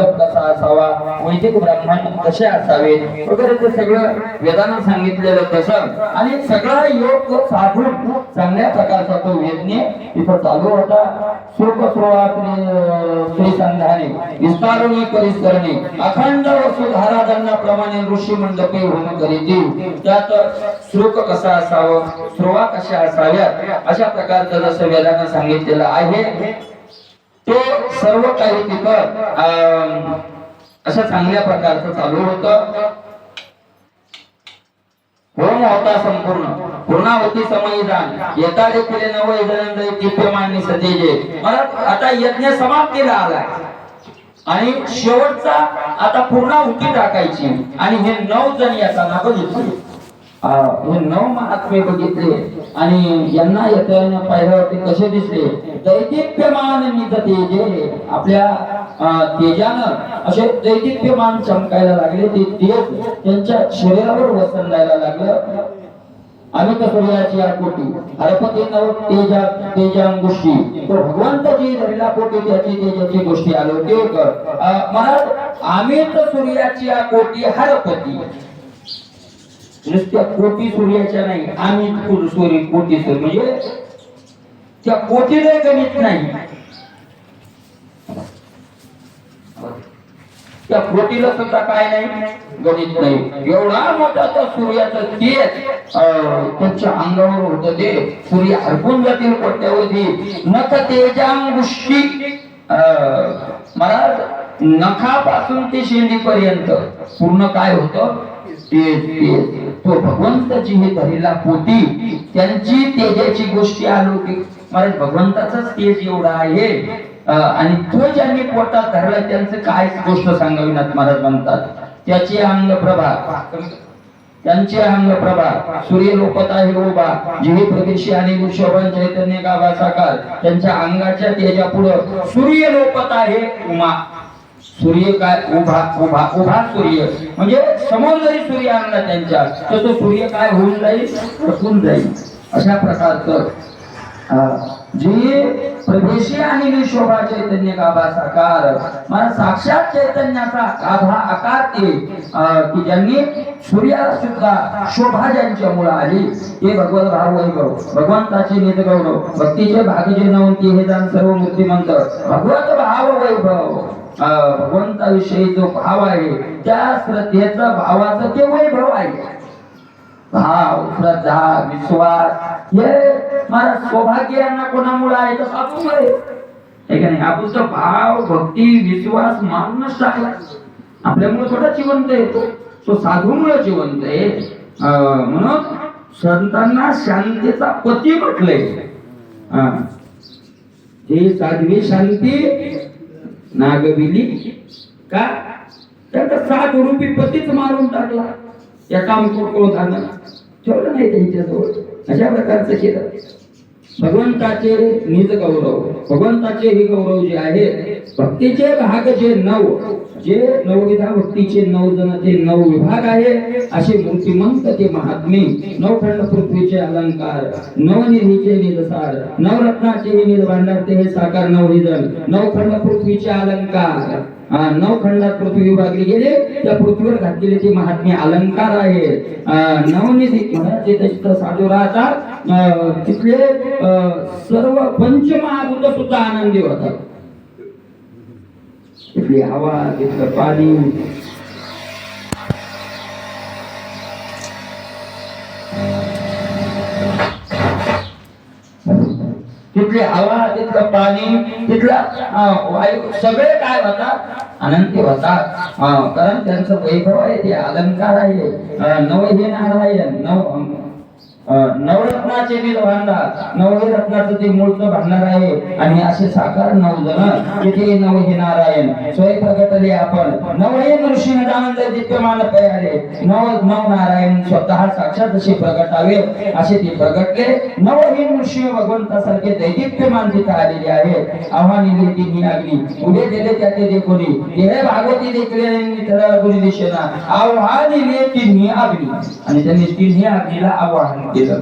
मंडप कसा असावा, वैदिक ब्राह्मण कसे असावे वगैरे ते सगळं वेदानं सांगितलेलं तसं आणि सगळा योग साधून चांगल्या प्रकारचा तो यज्ञ इथं चालू होता. श्री संधाने विस्तारणी परिसरणे अखंड वसुधाराधना प्रमाणे ऋषी मंडपे होम करीती. त्यात श्लोक कसा असावं, श्रोवा कशा असाव्यात अशा प्रकारचं जसं वेदानं सांगितलेलं आहे ते सर्व काही तिथं अशा चांगल्या प्रकारचं चालू होतं. होम होता संपूर्ण पूर्णावती समयदान येता देखील नवयजनंद दिव्यमानी सतेजे. मला आता यज्ञ समाप्तीला आलाय आणि शेवटचा आता पूर्णाहुती टाकायची आणि हे 9 जण येताना बघितले. हे 9 महात्मे बघितले आणि यांना येताना पाहिल्यावरती कसे दिसले, दैदिप्यमान निज तेजे. आपल्या तेजानं असे दैदिप्यमान चमकायला लागले. ते तेज त्यांच्या शरीरावर वसंडायला लागलं. अमित सूर्याची आकोटी हरपती नव तेजांगुष्टी. तो भगवंत जी धरला कोटी त्याची तेजाची गोष्टी अलौकिक. मला अमित सूर्याची आकोटी हरपती, नुसत्या कोटी सूर्याच्या नाही, अमित सूर्य कोटी सूर्य म्हणजे त्या कोटीला गणित नाही, त्या कोटीला सुद्धा काय नाही गणित नाही. एवढा मोठा त्या सूर्याचं तेज त्यांच्या अंगावर होत. ते सूर्य हरपून जातील कोट्यावधी. नख तेजांगुष्टी मला नखापासून ते शेंडीपर्यंत पूर्ण काय होतं तेज. तो भगवंताची ही धरीला पोटी त्यांची तेजाची गोष्टी अलौकिक. मला भगवंताचाच तेज एवढा आहे आणि तो ज्यांनी पोटात धरला त्यांचं काय गोष्ट सांगावीनाथ महाराज म्हणतात. त्याची अंग प्रभा त्यांचे अंग प्रभा सूर्य लोपत आहे उभा. जिही प्रदेशी आणि शोभन चैतन्य गाभा साकार. त्यांच्या अंगाच्या तेजा पुढं सूर्य लोपत आहे उमा. सूर्य काय उभा उभा उभा सूर्य म्हणजे समोर जरी सूर्य आणला त्यांच्या तर तो सूर्य काय होऊन जाईल, टपून जाईल. अशा प्रकारचं जे प्रदेशी आणि शोभा चैतन्य गाभा साकार. मला साक्षात चैतन्याचा गाभा आकार ते की ज्यांनी सूर्याला सुद्धा शोभा ज्यांच्या मुळे आली ते भगवत भाव वैभव भगवंताचे निज गौरव भक्तीचे भाग्य नवंती हे जाण सर्व मूर्तिमंत. भगवत भाव वैभव भगवंताविषयी जो भाव आहे त्या श्रद्धेचा भावाचं ते वैभव आहे. भाव श्रद्धा विश्वास हे मला सौभाग्य यांना कोणामुळे आहे तर साधूमुळे आहे का नाही. आपण तर भाव भक्ती विश्वास मानूनच टाकला. आपल्यामुळे थोडा जिवंत आहे तो साधूमुळे जिवंत आहे. म्हणून संतांना शांतीचा पती म्हटलंय. हे साध्वी शांती नागविली का त्याचा 7 रूपी पतीच मारून टाकला. या काम क्रोधानं ठेवलं नाही त्यांच्याजवळ. अशा प्रकारचं केलं. भगवंताचे निज गौरव भगवंताचे हे गौरव जे आहे भक्तीचे भाग जे 9 जे 9विधा भक्तीचे 9 जण ते 9 विभाग आहे. असे मूर्तिमंत ते महात्मे 9 खंड पृथ्वीचे अलंकार 9 निधीचे निजसार 9 रत्नाचे निज भांडार ते हे साकार 9 जण 9 खंड पृथ्वीचे अलंकार 9 खंडात पृथ्वी विभागली गेले. त्या पृथ्वीवर घातलेले ते महात्मे अलंकार आहे. 9 निधी म्हणजे त्याच्यात साधू राहतात. तिथले सर्व पंचमहाभूत सुद्धा आनंदी होतात. तिथली हवा तिथलं पाणी तिथली हवा तिथलं पाणी तिथला वायू सगळे काय होतात अनंती होतात. कारण त्यांचं वैभव आहे ते अलंकार आहे. नव हे नारायण नवरत्नाचे निज भांडार 9 रत्नाचं ते मूळचं भांडार आहे. आणि असे साकार 9 जण तिथे 9 हे नारायण स्वयं प्रगटले आपण 9 हे नृसिंह आनंद दिव्यमान पयारे 9 नारायण स्वतः साक्षात असे प्रगटावे असे ते प्रगटले. 9 हे नृसिंह भगवंतासारखे दैदिप्यमान तिथे आलेले आहे. आव्हानी तिन्ही अग्नी उभे दिले त्याचे देखोनी हे भागवती देखील गुरु दिशेना आव्हानी तिन्ही अग्नी. आणि त्यांनी तिन्ही अग्नीला आव्हान केलं.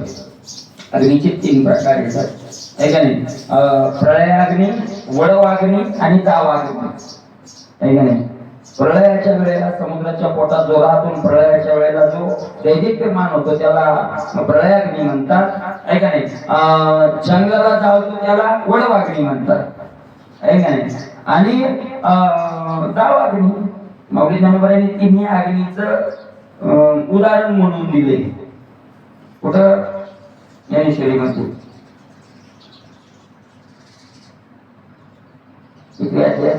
अग्नीचे 3 प्रकार येतात आहे का नाही. प्रलयाग्नी वडवाग्नी आणि दावाग्नी. आहे का नाही? प्रलयाच्या वेळेला समुद्राच्या पोटात जो राहतो, प्रलयाच्या वेळेला जो दैदिप्यमान होतो त्याला प्रलयाग्नी म्हणतात, आहे का नाही? जंगलाला जावतो त्याला वडवाग्नी म्हणतात, आहे का नाही? आणि दावाग्नी माऊली ज्ञानोबांनी तिन्ही अग्नीचं उदाहरण म्हणून दिले. कुठं? ज्ञानेश्वरीमध्ये. किती आहे?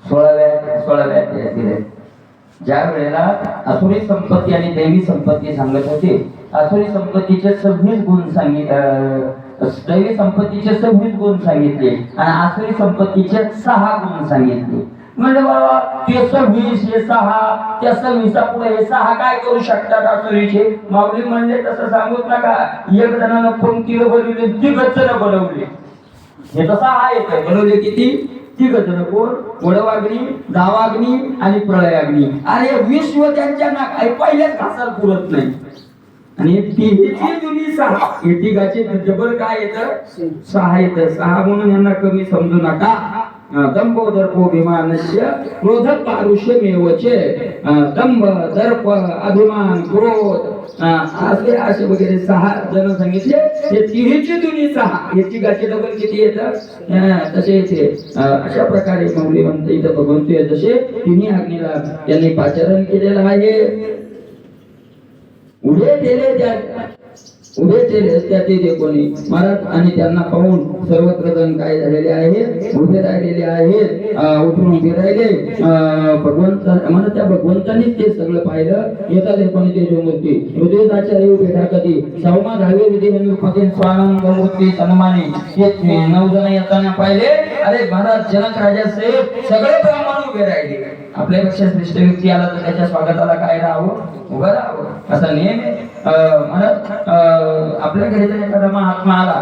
16व्या दिले. ज्या वेळेला आसुरी संपत्ती आणि दैवी संपत्ती सांगत होते, आसुरी संपत्तीचे 26 गुण दैवी संपत्तीचे 26 गुण सांगितले आणि आसुरी संपत्तीचे 6 गुण सांगितले. म्हणजे बाबा ते 26 हे 6, त्या 26 पुढे हे 6 काय करू शकतात आसुरीचे? माऊली म्हणले तसं सांगूच नका. एक जणांना पंक्तीला बनवले, 3 जण बनवले. हे तसं आहे, बनवले किती? 3 जण. कोण? वडवाग्नी, दावाग्नी आणि प्रलयाग्नी. अरे विश्व त्यांच्या पहिल्याच घासाला पुरत नाही. आणि तिघीची जुनी 6, हे तिघाचे जबर काय येतं? 6 येतं. 6 म्हणून यांना कमी समजू नका. दंभ दर्पो अभिमानस्य क्रोध पारुष्य मेवचे. दंभ दर्प अभिमान क्रोध असे वगैरे 6 जण सांगितले. हे तिघीची जुनी 6, हे तिघाचे डबल किती येतं? तसे येते. अशा प्रकारे माऊली म्हणते इथं भगवंत जसे तिन्ही अग्नीला त्यांनी पाचारण केलेलं आहे. उभे केले त्या ते कोणी महाराज आणि त्यांना पाहून सर्वत्र जण काय झालेले आहेत? उभे राहिलेले आहेत. उठून उभे राहिले. भगवंत म्हणा त्या भगवंतांनीच ते सगळं पाहिलं. येतात कोणी ते मूर्ती हृदयाचार्य उभे कधी सौमा धावे विधी स्वानंद मूर्ती सन्मानी हे 9 जण येताना पाहिले. अरे महाराज जनक राजा सगळे ब्राह्मण उभे राहिले. आपल्यापेक्षा श्रेष्ठ व्यक्ती आला तर त्याच्या स्वागताला काय राहावं? उभं राहावं. असा नियम आहे. आपल्या घरी जर एखादा महात्मा आला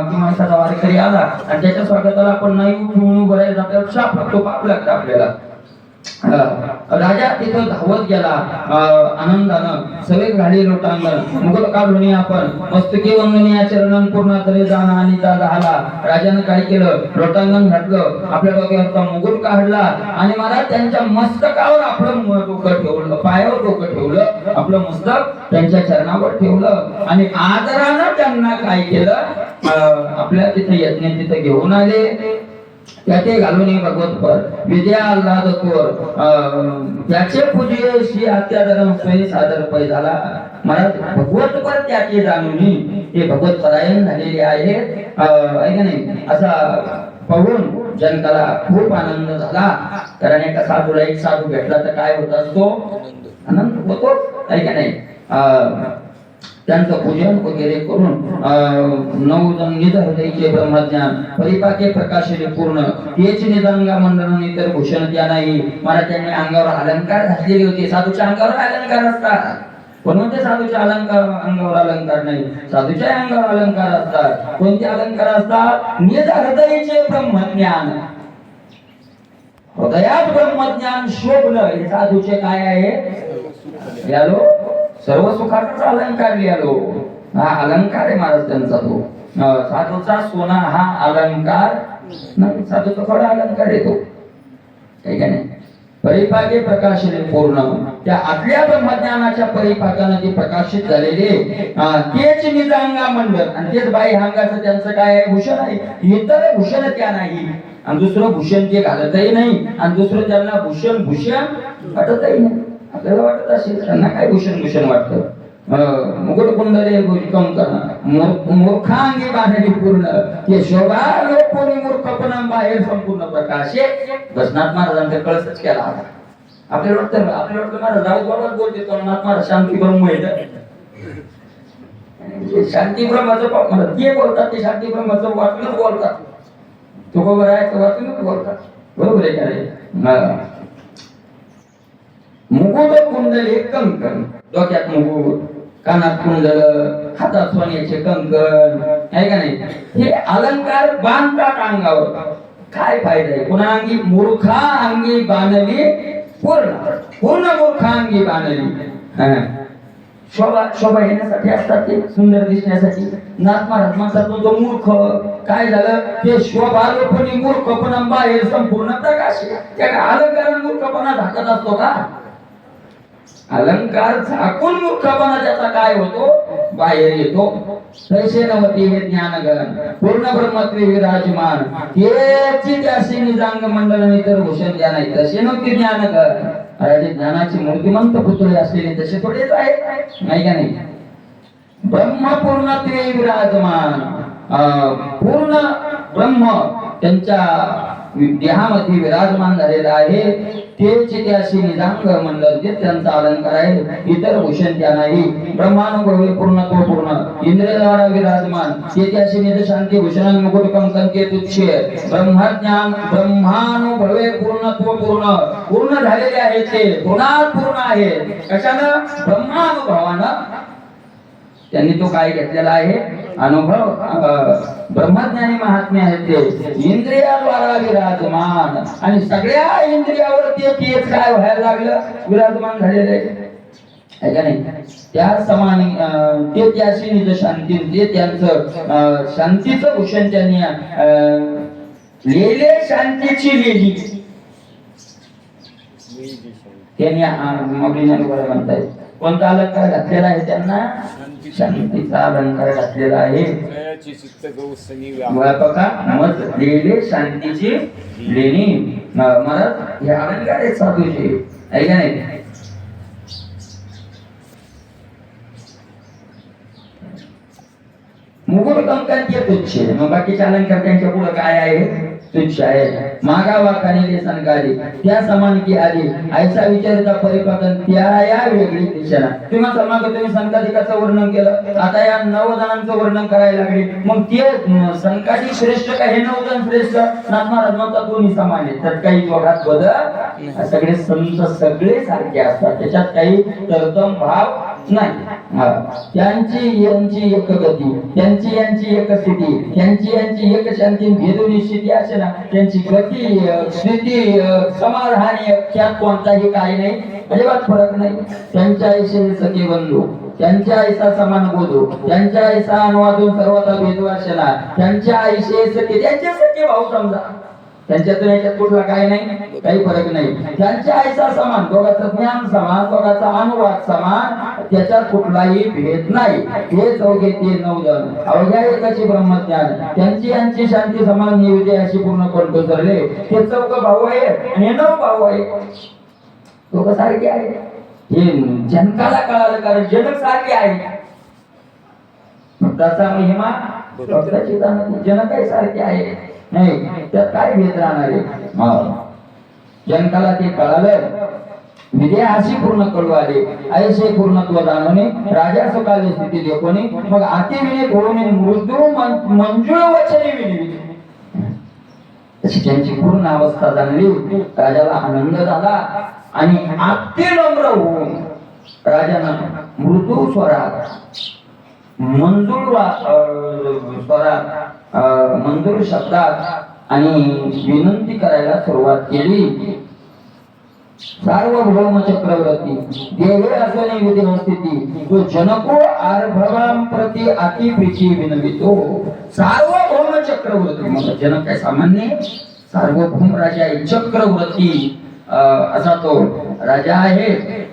किंवा एखादा वारकरी आला आणि त्याच्या स्वागताला आपण नाही उठून उभं राहिलं, आपल्याला शाप लागतो, पाप लागतं आपल्याला. राजा तिथं धावत गेला आनंदानं. सगळे घाली लोटांगण मुघल काढून आपण मस्तके वंदनीय चरणन पूर्ण तरी जाण आणि झाला. राजानं काय केलं? लोटांगण घातलं, आपल्या डोक्यावरचा मुकुट काढला आणि महाराज त्यांच्या मस्तकावर आपलं डोकं ठेवलं, पायावर डोकं ठेवलं, आपलं मस्तक त्यांच्या चरणावर ठेवलं आणि आदरानं त्यांना काय केलं? आपल्या तिथे यज्ञ तिथे घेऊन आले. त्याचे घालून भगवतपर विद्या आल्हाद कोर त्याचे पूजेशी अत्यादरम स्वयं सादर पै झाला. महाराज भगवतपर त्याचे जाणून हे भगवत परायण झालेले आहेत, आहे का नाही? असा पाहून जनकाला खूप आनंद झाला. कारण एका साधूला एक साधू भेटला तर काय होत असतो? आनंद होतो, आहे का नाही? त्यांचं पूजन वगैरे करून 9 जण निधहृदयचे ब्रह्मज्ञान परिपाके प्रकाशने पूर्ण तेच निदांगा मंडन इतर भूषण त्या नाही. महाराज त्यांनी अंगावर अलंकार घातलेले होते. साधूच्या अंगावर अलंकार असतात, पण म्हणते साधूच्या अंगावर अलंकार नाही. साधूच्या अंगावर अलंकार असतात. कोणते अलंकार असतात? निधहृदयचे ब्रह्मज्ञान. हृदयात ब्रह्मज्ञान शोभलं हे साधूचे काय आहे? यालो सर्व सुखाचा अलंकार लिहालो. हा अलंकार आहे महाराज त्यांचा. तो साधूचा सोना हा अलंकार नाही, साधूचा थोडा अलंकार येतो, ठीक आहे नाही? परिपाके प्रकाशने पूर्ण त्या आतल्या ब्रह्मज्ञानाच्या परिपाकाने ते प्रकाशित झालेले तेच निजांगा मंडळ आणि तेच बाई हांगाचं त्यांचं काय आहे? भूषण आहे. इतर भूषण त्या नाही आणि दुसरं भूषण ते घालतही नाही आणि दुसरं त्यांना भूषण वाटतही नाही. आपल्याला वाटत असेल त्यांना काय भूषण वाटतं? मुकुट कुंडले मूर्खांगी बांधली पूर्ण ते शोभा लोकोनी मूर्खपणा बाहेर संपूर्ण प्रकाशे. बसनाथ महाराजांचा कळसच केला होता. आपल्याला वाटतं महाराज जाऊ बाबा बोलते तो महाराज शांती ब्रह्म येत. शांती ब्रह्माचं ते बोलतात, ते शांती ब्रह्माचं वाचूनच बोलतात. तो बरोबर आहे, वाचूनच बोलतात. बरोबर आहे का रे? मुकुट कुंडल हे कंकण, डोक्यात मुकुट, कानात कुंडल, हातात सोन्याचे कंकण, आहे का नाही? हे अलंकार बांधतात अंगावर. काय फायदा आहे? पुन्हा अंगी मूर्खा अंगी बांधली पूर्ण मूर्खा अंगी बांधली. शोभा येण्यासाठी असतात, ते सुंदर दिसण्यासाठी. नाथ महाराज म्हणतात तो मूर्ख काय झालं, ते शोभालोपणी मूर्खपणा बाहेर संपूर्ण प्रकाश. त्या अलंकारण मूर्खपणा झाकत असतो का? अलंकार झाकून मूर्खपणा त्याचा काय होतो, बाहेर येतो. तैसे नवती हे ज्ञानगण पूर्ण ब्रह्मत्वे विराजमान, त्याची त्याशी निजांग मंडळ तर भूषण ज्ञान आहे. तसे नव्हते ज्ञानगण, अरे ज्ञानाची मूर्तिमंत पुतळे असलेले तसे थोडेच आहे, नाही का नाही. ब्रह्म पूर्णत्वे विराजमान, पूर्ण ब्रह्म त्यांच्या देहामध्ये विराजमान झालेला आहे. तेच त्याशी निजांग मंडळ जे त्यांचा अलंकार आहे, इतर भूषण त्या नाही. ब्रह्मानुभवी पूर्णत्व पूर्ण इंद्रियाद्वारा विराजमान, ते त्याशी निज शांती भूषण मुकुट कंकण के तुच्छ. ब्रह्मज्ञान ब्रह्मानुभवे पूर्णत्व पूर्ण, पूर्ण झालेले आहे, ते पूर्णात पूर्ण आहे. कशानं? ब्रह्मानुभवानं. त्यांनी तो काय घेतलेला आहे, अनुभव. ब्रह्मज्ञानी महात्मे आहेत ते इंद्रियाद्वारा विराजमान, आणि सगळ्या इंद्रियावर ते तेच काय व्हायला लागलं, विराजमान झालेले आहे का नाही. त्या समान ते त्याशी निज शांती, ते त्यांचं शांतीचं भूषण त्यांनी लिहिले, शांतीची लिहिली त्यांनी. मग म्हणताय कोणता अलंकार घातलेला आहे त्यांना, शांतीचा अलंकार घातलेला आहे. बघा मग लिहिले शांतीची लेणी. महाराज हे अलंकार आहेत साधूचे, आहे का नाही. मुकुट कंकण के तुच्छ, मग बाकीचे अलंकार त्यांच्या पुढे काय आहे, तुच्छ आहे. मागावा कानिले संकाली त्या समान की आली, ऐसा विचारता परिपाकन त्या या वेगळी दिशेला. तुम्ही समाग तुम्ही संकाधिकाचं वर्णन केलं, आता या 9 जणांचं वर्णन करायला लागले. मग ते संकाधी श्रेष्ठ का हे 9 जण श्रेष्ठ? नाथ महाराज म्हणतात दोन्ही समान आहेत, त्यात काही दोघात बदल. सगळे संत सगळे सारखे असतात, त्याच्यात काही तरतम भाव नाही. त्यांची यांची एक गती, त्यांची यांची एक स्थिती, त्यांची यांची एक शांती भेदून स्थिती असे ना, त्यांची गती स्थिती समाधान, त्यात कोणताही काही नाही, अजिबात फरक नाही. त्यांच्या ऐसे सखे बंधू, त्यांच्या आईचा समान बोधू, त्यांच्या आईचा अनुवादून सर्वता भेदू असे ना, त्यांच्या आईचे सखे, त्यांचे सखे भाऊ समजा, त्यांच्यातून याच्यात कुठला काही नाही, काही फरक नाही. त्यांच्या आईचा समान, दोघांचं ज्ञान समान, दोघांचा अनुवाद समान, त्याच्यात कुठलाही भेद नाही. हे चौघे ते 9 जण अवघ्या एकाची ब्रह्मज्ञान, त्यांची यांची शांती समान निवेदे अशी पूर्ण कंठ धरले. हे 4 भाऊ आहे आणि हे 9 भाऊ आहे, दोघं सारखे आहे. हे जनकाला कळालं, कारण जनक सारखे आहे. भक्ताचा महिमा भक्ताची जनकही सारखे आहे, नाही त्यात काय भेद राहणार आहे. जनकाला ते कळालं, विद्ये अशी पूर्ण कळू आले, ऐसे पूर्णत्व जाणवणे राजा सुखाली स्थिती देखोने. मग अति विने घोळून मृदू मंजूळ वचने विनिविले, तशी त्यांची पूर्ण अवस्था जाणली. राजाला आनंद झाला आणि अति नम्र होऊन राजानं मृदू स्वरात, मंजूळ स्वरात, मंजूर शब्दात आणि विनंती करायला सुरुवात केली. सार्वभौम चक्रवर्ती देवे असणे विधी स्थिती, तो जनको आर्भवां प्रति अति प्रीती विनवितो. सार्वभौम चक्रवर्ती, म्हणजे जनक काय सामान्य, सार्वभौम राजा आहे, चक्रवर्ती असा तो राजा आहे.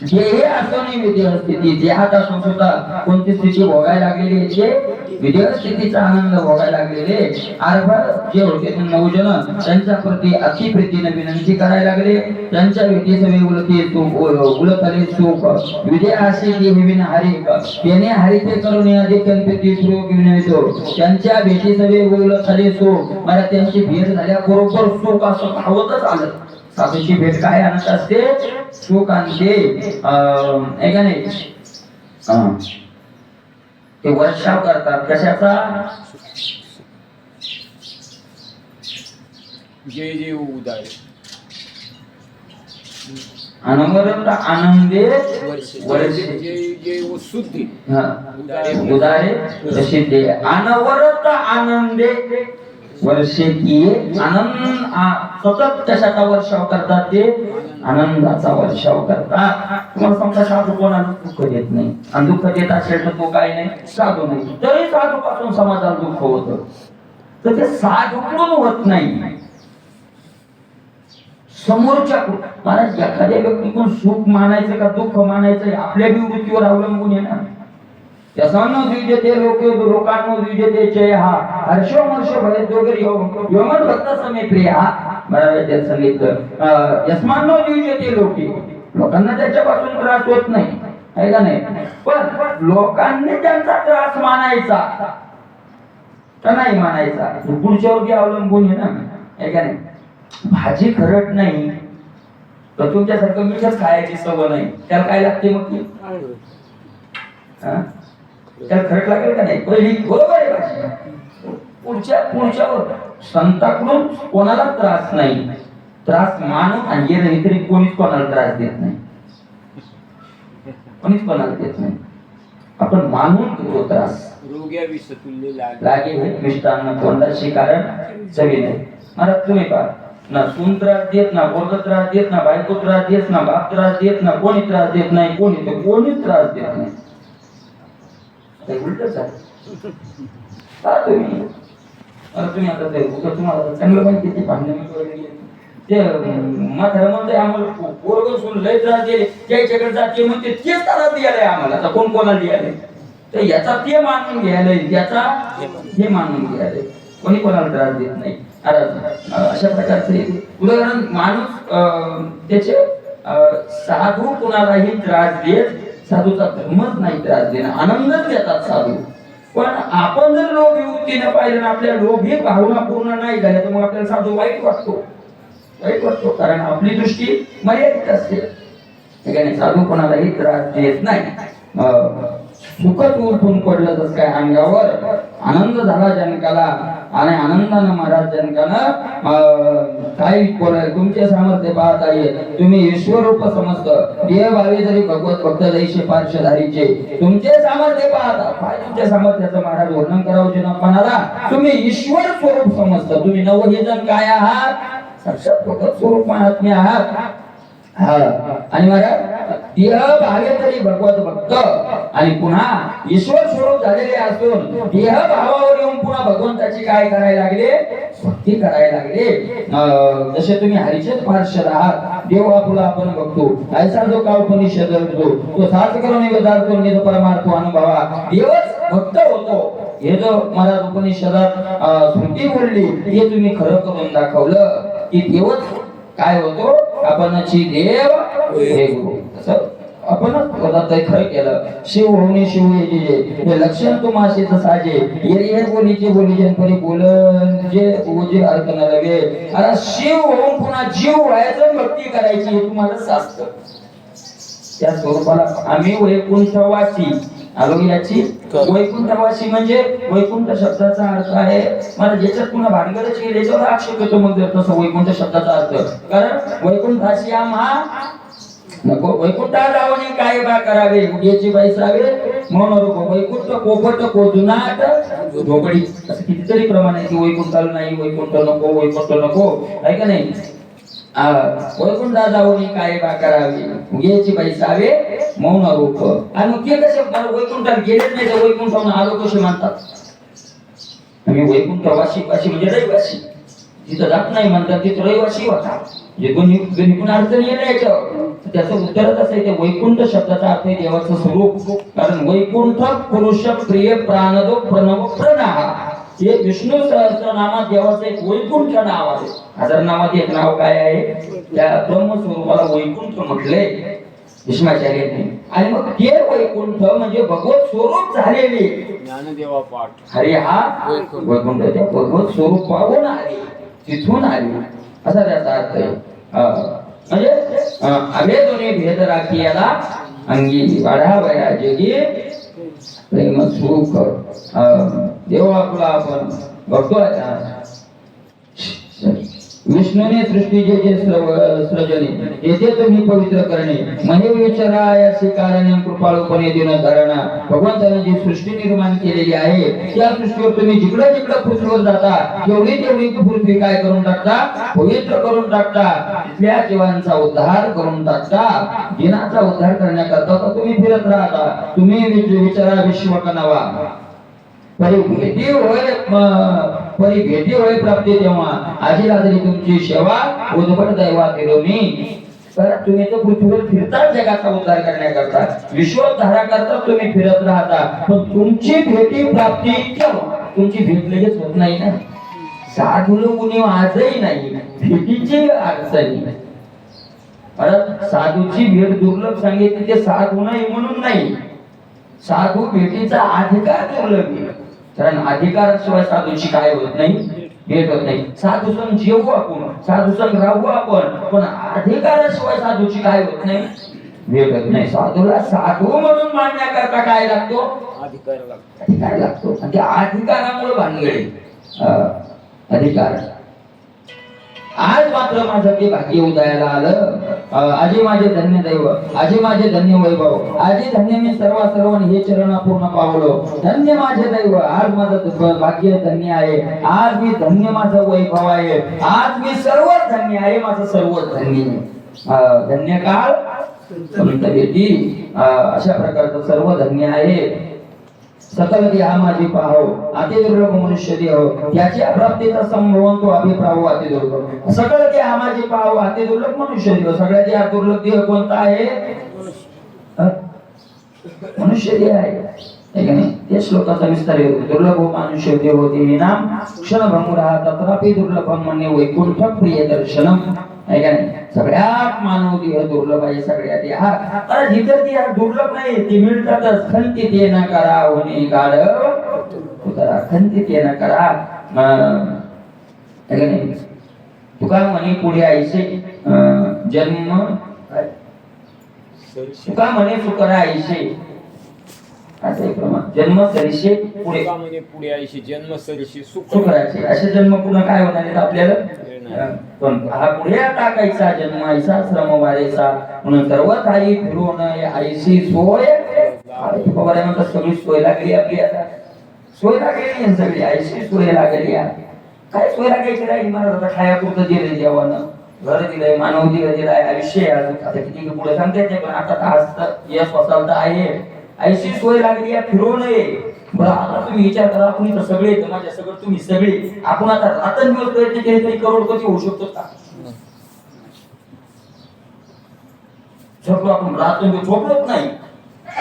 जे हे असणे विधी स्थिती, जे आता सुद्धा कोणती स्थिती भोगायला लागलेली आहे, जे विधी स्थितीचा आनंद भोगायला लागलेले. आर्भर जे होते 9 जण, त्यांच्या प्रती अति प्रीतीने विनंती करायला लागले. त्यांच्या विधी सवे उलते सुख, उलतले सुख विधी असे की विन हरी, त्याने हरिते करून आधी कल्पिती सुख विनवितो. त्यांच्या भेटी सवे उलतले सुख, मला त्यांची भेट झाल्या बरोबर सुख असं भावतच आलं. साधूची भेट काय आणत असते, सुख आणते, आहे का नाही. ते वर्षाव करतात कशाचा, जय जय उदारे अनवरत आनंदे वर्षे, जय जय शुद्धी उदारे प्रसिद्धे. अनवरत आनंदे वर्षे किए आनंद सतत कशाचा वर्षाव करतात ते आनंदाचा वर्षाव करतात. तुम्हाला समजा साधू कोणाला दुःख देत नाही आणि दुःख देत असेल तर तो काय नाही साधू नाही. तरी साधू पासून समाजाला दुःख होतं तर ते साधूकडून होत नाही समोरच्या. मला एखाद्या व्यक्तीकडून सुख मानायचं का दुःख मानायचं आपल्या विवृत्तीवर अवलंबून आहे ना. यसानो द्विजते लोके लोकांनो द्विजते चयहा हर्षोमर्ष भय दोगरी योमन भक्त समे प्रिया. मराठीत सांगितलं यस्मानो द्विजते लोके लोकांना त्याच्यापासून त्रास होत नाही आहे का नाही. पण लोकांनी त्यांचा त्रास मानायचा का नाही मानायचा पुढच्यावर अवलंबून आहे ना आहे का नाही. भाजी खरट नाही तर तुमच्यासारखं मीठच खायची सवय नाही त्याला काय लागते मग ती त्याला खरट लागेल का नाही. पहिली बरोबर आहे भाजी पुढच्यावर संताकडून कोणाला त्रास नाही. त्रास मानून आणि गेलं तरी कोणीच कोणाला त्रास देत नाही. कोणीच कोणाला देत नाही. आपण मानून घेतो त्रास. लागे हे मिष्टान्न तोंडाशी कारण चवी नाही. महाराज तुम्ही पहा ना सून त्रास देत ना पोरग त्रास देत ना बायको त्रास देत ना बाप त्रास देत ना कोणी त्रास देत नाही कोणीच त्रास देत नाही. उलटच आहे तुम्ही आता ते तुम्हाला चांगलं माहिती ते ते म्हातारा म्हणते आम्हाला पोरग सून लय त्रास दिले ज्याच्याकडे जाते म्हणते तेच त्रास द्यायलाय आम्हाला. आता कोण कोणाला द्यायला तर याचा ते मानून घ्यायला याचा हे मानून घ्यायला कोणी कोणाला त्रास देत नाही. अशा प्रकारचे उदाहरण माणूस त्याचे साधू कोणालाही त्रास देत साधूचा धर्मच नाही त्रास देणं आनंदच देतात साधू. पण आपण जर लोभ वृत्तीने पाहिलं ना आपल्या लोभी भावना पूर्ण नाही झाल्या तर मग आपल्याला साधू वाईट वाटतो कारण आपली दृष्टी मर्यादित असते. साधू कोणालाही त्रास देत नाही. सुखच उलटून पडलं जस काय अंगावर आनंद झाला जनकाला आणि आनंदानं महाराज जनकानं काही बोलाय तुमचे सामर्थ्य पाहता येत तुम्ही ईश्वर रूप समजत देह भावे जरी भगवत भक्त दैशे पार्श्वधारीचे तुमचे सामर्थ्य पाहता काय तुमच्या सामर्थ्याचं महाराज वर्णन करावं जनपणाला. तुम्ही ईश्वर स्वरूप समजत तुम्ही नवहे जण काय आहात साक्षात भगवत स्वरूप महात्म्य आहात. आणि महाराज देह भावे तरी भगवत भक्त आणि पुन्हा ईश्वर स्वरूप झालेले असून देह भावावर येऊन पुन्हा भगवंताची काय करायला लागले भक्ती करायला लागले. जसे तुम्ही हरीचेच पार्षद आहात देव आपुला आपण बघतो ऐसा जो का उपनिषद तो साच करून वेदार्थ निध परमार्थ अनुभवा देवच भक्त होतो. हे जो मला उपनिषदात श्रुती बोलली हे तुम्ही खरं करून दाखवलं की देवच काय होतो आपणची देव हे गुरु आपणच खरं केलं. शिव होणे शिव हे लक्षण तुम्हाशीच साजे ये बोलीचे बोलीजन परी बोलन जे ओजे अर्थ न लगे. आता शिव होऊन पुन्हा जीव व्हायचं भक्ती करायची हे तुम्हाला शास्त्र. त्या स्वरूपाला आम्ही वैकुंठवासी आलो. याची वैकुंठवासी म्हणजे वैकुंठ शब्दाचा अर्थ आहे मला ज्याच्यात पुन्हा भानगडच केली त्याच्यावर आक्षेप येतो मग तसं वैकुंठ शब्दाचा अर्थ. कारण वैकुंठाशी हा नको वैकुंठा जावणे काय बा करावे उद्याची बैसावे म्हणून रूप वैकुंठ कोपट कोजुनाट झोपडी असं कितीतरी प्रमाणे की वैकुंठाला नाही वैकुंठ नको आहे का नाही. वैकुंठा जावणे काय बा करावे उद्याची बैसावे मौन रूप. आणि मग ते कसे वैकुंठाला गेलेच नाही तर वैकुंठाहून आलो कसे म्हणतात. आम्ही वैकुंठवासी म्हणजे रहिवासी जिथं जात नाही म्हणतात तिथं रहिवासी होता जे कोणी अडचण येण्याचं त्याचं उत्तरच असं आहे. वैकुंठ शब्दाचा अर्थ आहे देवाचं स्वरूप. कारण वैकुंठ पुरुष प्रिय प्राणदो प्रणव प्रणाह हे विष्णू सहस्रनामात देवाचं एक वैकुंठ नाव आहे. हजार नावात एक नाव काय आहे त्या ब्रह्मस्वरूपाला वैकुंठ म्हटले भीष्माचार्यांनी. आणि मग ते वैकुंठ म्हणजे भगवत स्वरूप झालेले ज्ञानदेवा पाठ हरे हा वैकुंठ त्या भगवत स्वरूप पाहून आले तिथून आले असा त्याचा अर्थ आहे. म्हणजे अभेदोने भेद राखी याला अंगी वाढावया जगी प्रेम सुख देवा तुला आपण बघतोय विष्णूने सृष्टी जे जे सृजने येथे तुम्ही पवित्र करणे महे विचारायासी कारणे कृपाळूपणे दिन धारणा भगवंताने जी सृष्टी निर्माण केलेली आहे त्या सृष्टीवर तुम्ही जिकडे जिकडे पृथ्वीवर जाता तेवढी तेवढी पृथ्वी काय करून टाकता पवित्र करून टाकता इथल्या जीवांचा उद्धार करून टाकता दिनाचा उद्धार करण्याकरता तुम्ही फिरत राहता तुम्ही विचारा विश्वकनावा परिभेटी होय प्राप्ती तेव्हा आजी रात्री तुमची सेवा उद्भट दैवा फिरवणी तर तुम्ही तर पृथ्वीवर फिरता जगाचा उद्धार करण्याकरता विश्वोद्धारा करता तुम्ही फिरत राहता पण तुमची भेटी प्राप्ती केव्हा तुमची भेट लगेच होत नाही ना साधू गुणी आजही नाही भेटीची अडचणी परत साधूची भेट दुर्लभ सांगितली ते साधू नाही म्हणून नाही साधू भेटीचा अधिकार दुर्लभ कारण अधिकाराशिवाय साधूची काय होत नाही भेट होत नाही साधू सण जेवू आपण साधू सण राहू आपण पण अधिकाराशिवाय साधूची काय होत नाही भेट होत नाही साधूला साधू म्हणून मानण्याकरता काय लागतो अधिकार लागतो आणि त्या अधिकारामुळे भानगडे अधिकार आज मात्र माझं ते भाग्य उदयाला आलं आजी माझे धन्य दैव आजी माझे धन्य वैभव आजी धन्य मी सर्वांनी हे चरण पूर्ण पावलो धन्य माझे दैव आज माझं भाग्य धन्य आहे आज मी धन्य माझं वैभव आहे आज मी सर्व धन्य आहे माझं सर्व धन्य धन्य काळ भेटी अशा प्रकारचं सर्व धन्य आहे सकल देहा माझी पाहो अति दुर्लभ मनुष्य देह त्याच्या प्राप्तीचा संभव तो अभिप्राव अति दुर्लभ सकल देहा माझी पाहो अति दुर्लभ मनुष्य देह सगळ्यात देहा दुर्लभ देह कोणता आहे मनुष्य देह आहे ते श्लोकाचा विस्तार आहे दुर्लभ मनुष्य देह होती नाम क्षणभंगुरा तत्रापि दुर्लभम मन्ये वैकुंठ प्रिय दर्शनम आहे का नाही सगळ्यात मानव देह दुर्लभ आहे सगळ्यात देहा जिथं ते दुर्लभ नाही ते मिळतातच खंतित ये न करा होणे गाढव उतरा खंतित ये न करा आहे का नाही तुका म्हणे पुढे आईसे जन्म तुका म्हणे सुकरा आईसे असे प्रमाण जन्म सरीशे पुढे पुढे आईशी जन्म सरीशी सुकरायचे असे जन्म पुन्हा काय होणार आहेत आपल्याला पण हा पुढे टाकायचा जन्मायचा श्रम वारायचा म्हणून सर्व काही फिरून आईशी सोय बाबा म्हणतात सगळी सोय लागली आपली आता सोय लागली सगळी आईशी सोय लागली काय सोय लागायची राहील मला आता खायापुरतं दिलंय देवानं घर दिलंय मानव दिलाय आयुष्य आता किती पुढे सांगता येत नाही पण आता आज यश वसाल तर आहे आईशी सोय लागली आहे फिरवू नये बरं आता तुम्ही विचार करा आपण इथं सगळे माझ्या सगळं तुम्ही सगळे आपण आता रात्रंदिवस प्रयत्न केले तरी करोडपती होऊ शकतो का झोपलो आपण रात्रंदिवस झोपलोच नाही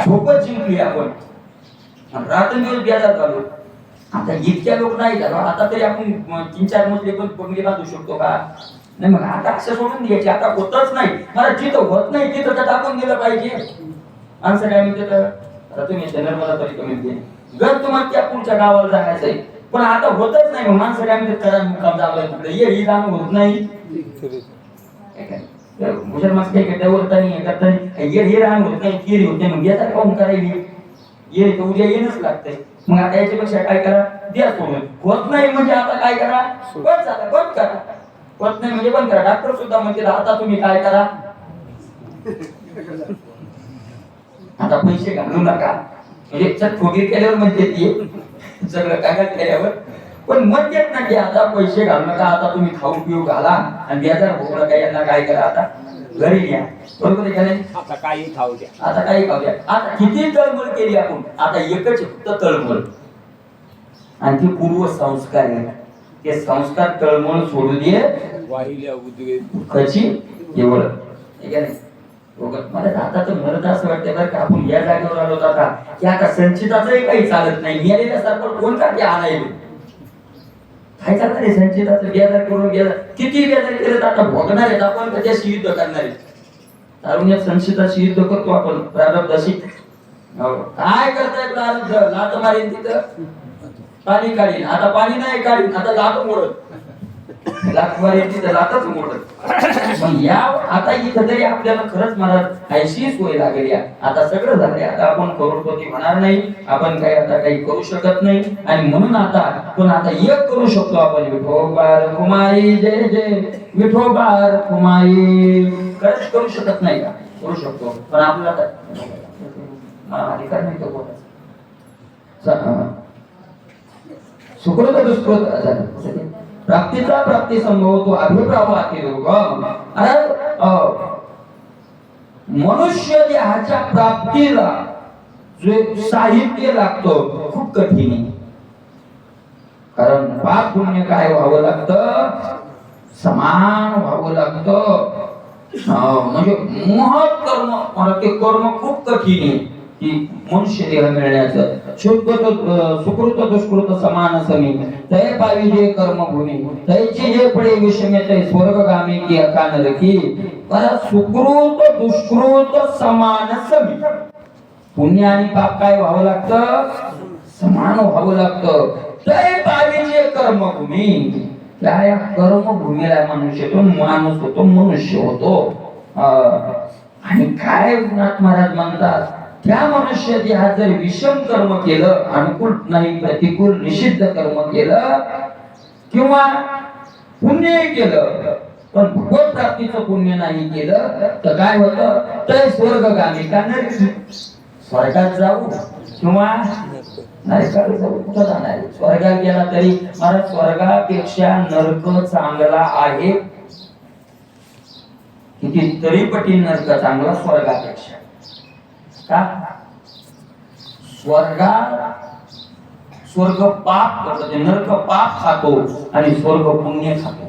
झोपच जिंकली आपण रात्रंदिवस बेजार झालो आता इतक्या लोक नाही झालो आता तरी आपण 3-4 मजले पण बंगले बांधू शकतो का नाही मग आता असं सोडून द्यायचे आता होतच नाही मला जिथं होत नाही तिथं तर टाकून दिलं पाहिजे माणसं काय म्हणते तर तुम्ही नर्मदा तरी कमी देईल घर तुम्हाला त्या पुढच्या गावाला जायचंय पण आता होतच नाही मग माणसं काय म्हणते करा मुक्काम जावं तिकडे ही जाणं होत नाही मुसलमान काही करता नाही करता हे राहण होत नाही केरी होत नाही मग याचा काऊन करायली ये तर उद्या येणंच लागतंय मग आता याच्यापेक्षा काय करा द्या सोडून होत नाही म्हणजे आता काय करा बंद करा होत नाही म्हणजे बंद करा डॉक्टर सुद्धा म्हणते आता तुम्ही काय करा आता पैसे घालू नका म्हणजे ठोगी केल्यावर म्हणते ती सगळं कागद केल्यावर पण म्हणतेच ना की आता पैसे घालू नका आता तुम्ही खाऊ पिऊ घाला आणि बेजार होऊ नका यांना काय करा आता घरी घ्या बरोबर आहे आता काही खाऊ द्या आता काही खाऊ द्या आता किती तळमळ केली आपण आता एकच फक्त तळमळ आणि ती पूर्व संस्कार आहे ते संस्कार तळमळ सोडू दे वाहिल्या उद्वे कशी एवढं ठीक आहे मला आता तर म्हणत असं वाटतं बरं का आपण या जागेवर आलो आता की आता संचिताचंही काही चालत नाही मिळालेल्या सारखं कोण का ते आणायला काय चालणार आहे संचिताचं बेजार करून गेला किती बेजार केलं तर आता भोगणार आहेत आपण कशाशी युद्ध करणार आहे तारुण्यात संचिताशी युद्ध करतो आपण प्रारब्धाशी काय करताय प्रारब्ध लात मारीन तिथं पाणी काढीन आता पाणी नाही काढीन आता लाट मोडत लाखवारी तिथं लातच मोठं पण या आता इथं तरी आपल्याला खरंच मला ऐशी सोय लागली आहे. आता सगळं झालंय, आता आपण करोडपती होणार नाही, आपण काही आता काही करू शकत नाही आणि म्हणून आता पण आता एक करू शकतो आपण, विठोबार कुमारी जय जय विठोबार कुमारी. खरंच करू शकत नाही का? करू शकतो पण आपल्याला अधिकार नाही तो बोलायचा. सुकृत दुष्कृत प्राप्तीचा प्राप्ती संभव तो अभिप्राव अतिरोग. मनुष्य देहाच्या प्राप्तीला जे साहित्य लागतं खूप कठीण आहे. कारण पाप पुण्य काय व्हावं लागतं, समान व्हावं लागतं. म्हणजे महत् कर्म, मला ते कर्म खूप कठीण आहे की मनुष्य देह मिळण्याचं. सुकृत दुष्कृत समान समी तय पावी जे कर्मभूमी तयची जे पडे विषमे तय स्वर्गगामी की अकानर की. सुकृत दुष्कृत समान समी, पुण्य आणि पाप काय व्हावं लागतं, समान व्हावं लागतं. तय पावी जे कर्मभूमी, त्या कर्मभूमीला मनुष्यातून माणूस होतो, मनुष्य होतो. आणि काय गुणात महाराज म्हणतात, त्या मनुष्य देहात जर विषम कर्म केलं, अनुकूल नाही प्रतिकूल निषिद्ध कर्म केलं किंवा पुण्य केलं पण भगवत प्राप्तीचं पुण्य नाही केलं तर काय होतं, तर स्वर्गगामी का नरकी, स्वर्गात जाऊ किंवा नरकात जाऊ. कुठं जाणार, स्वर्गात गेला तरी मला स्वर्गापेक्षा नरक चांगला आहे. किती तरी पटी नरक चांगला स्वर्गापेक्षा. का? स्वर्ग पाप करतो, नरक पाप खातो आणि स्वर्ग पुण्य खातो.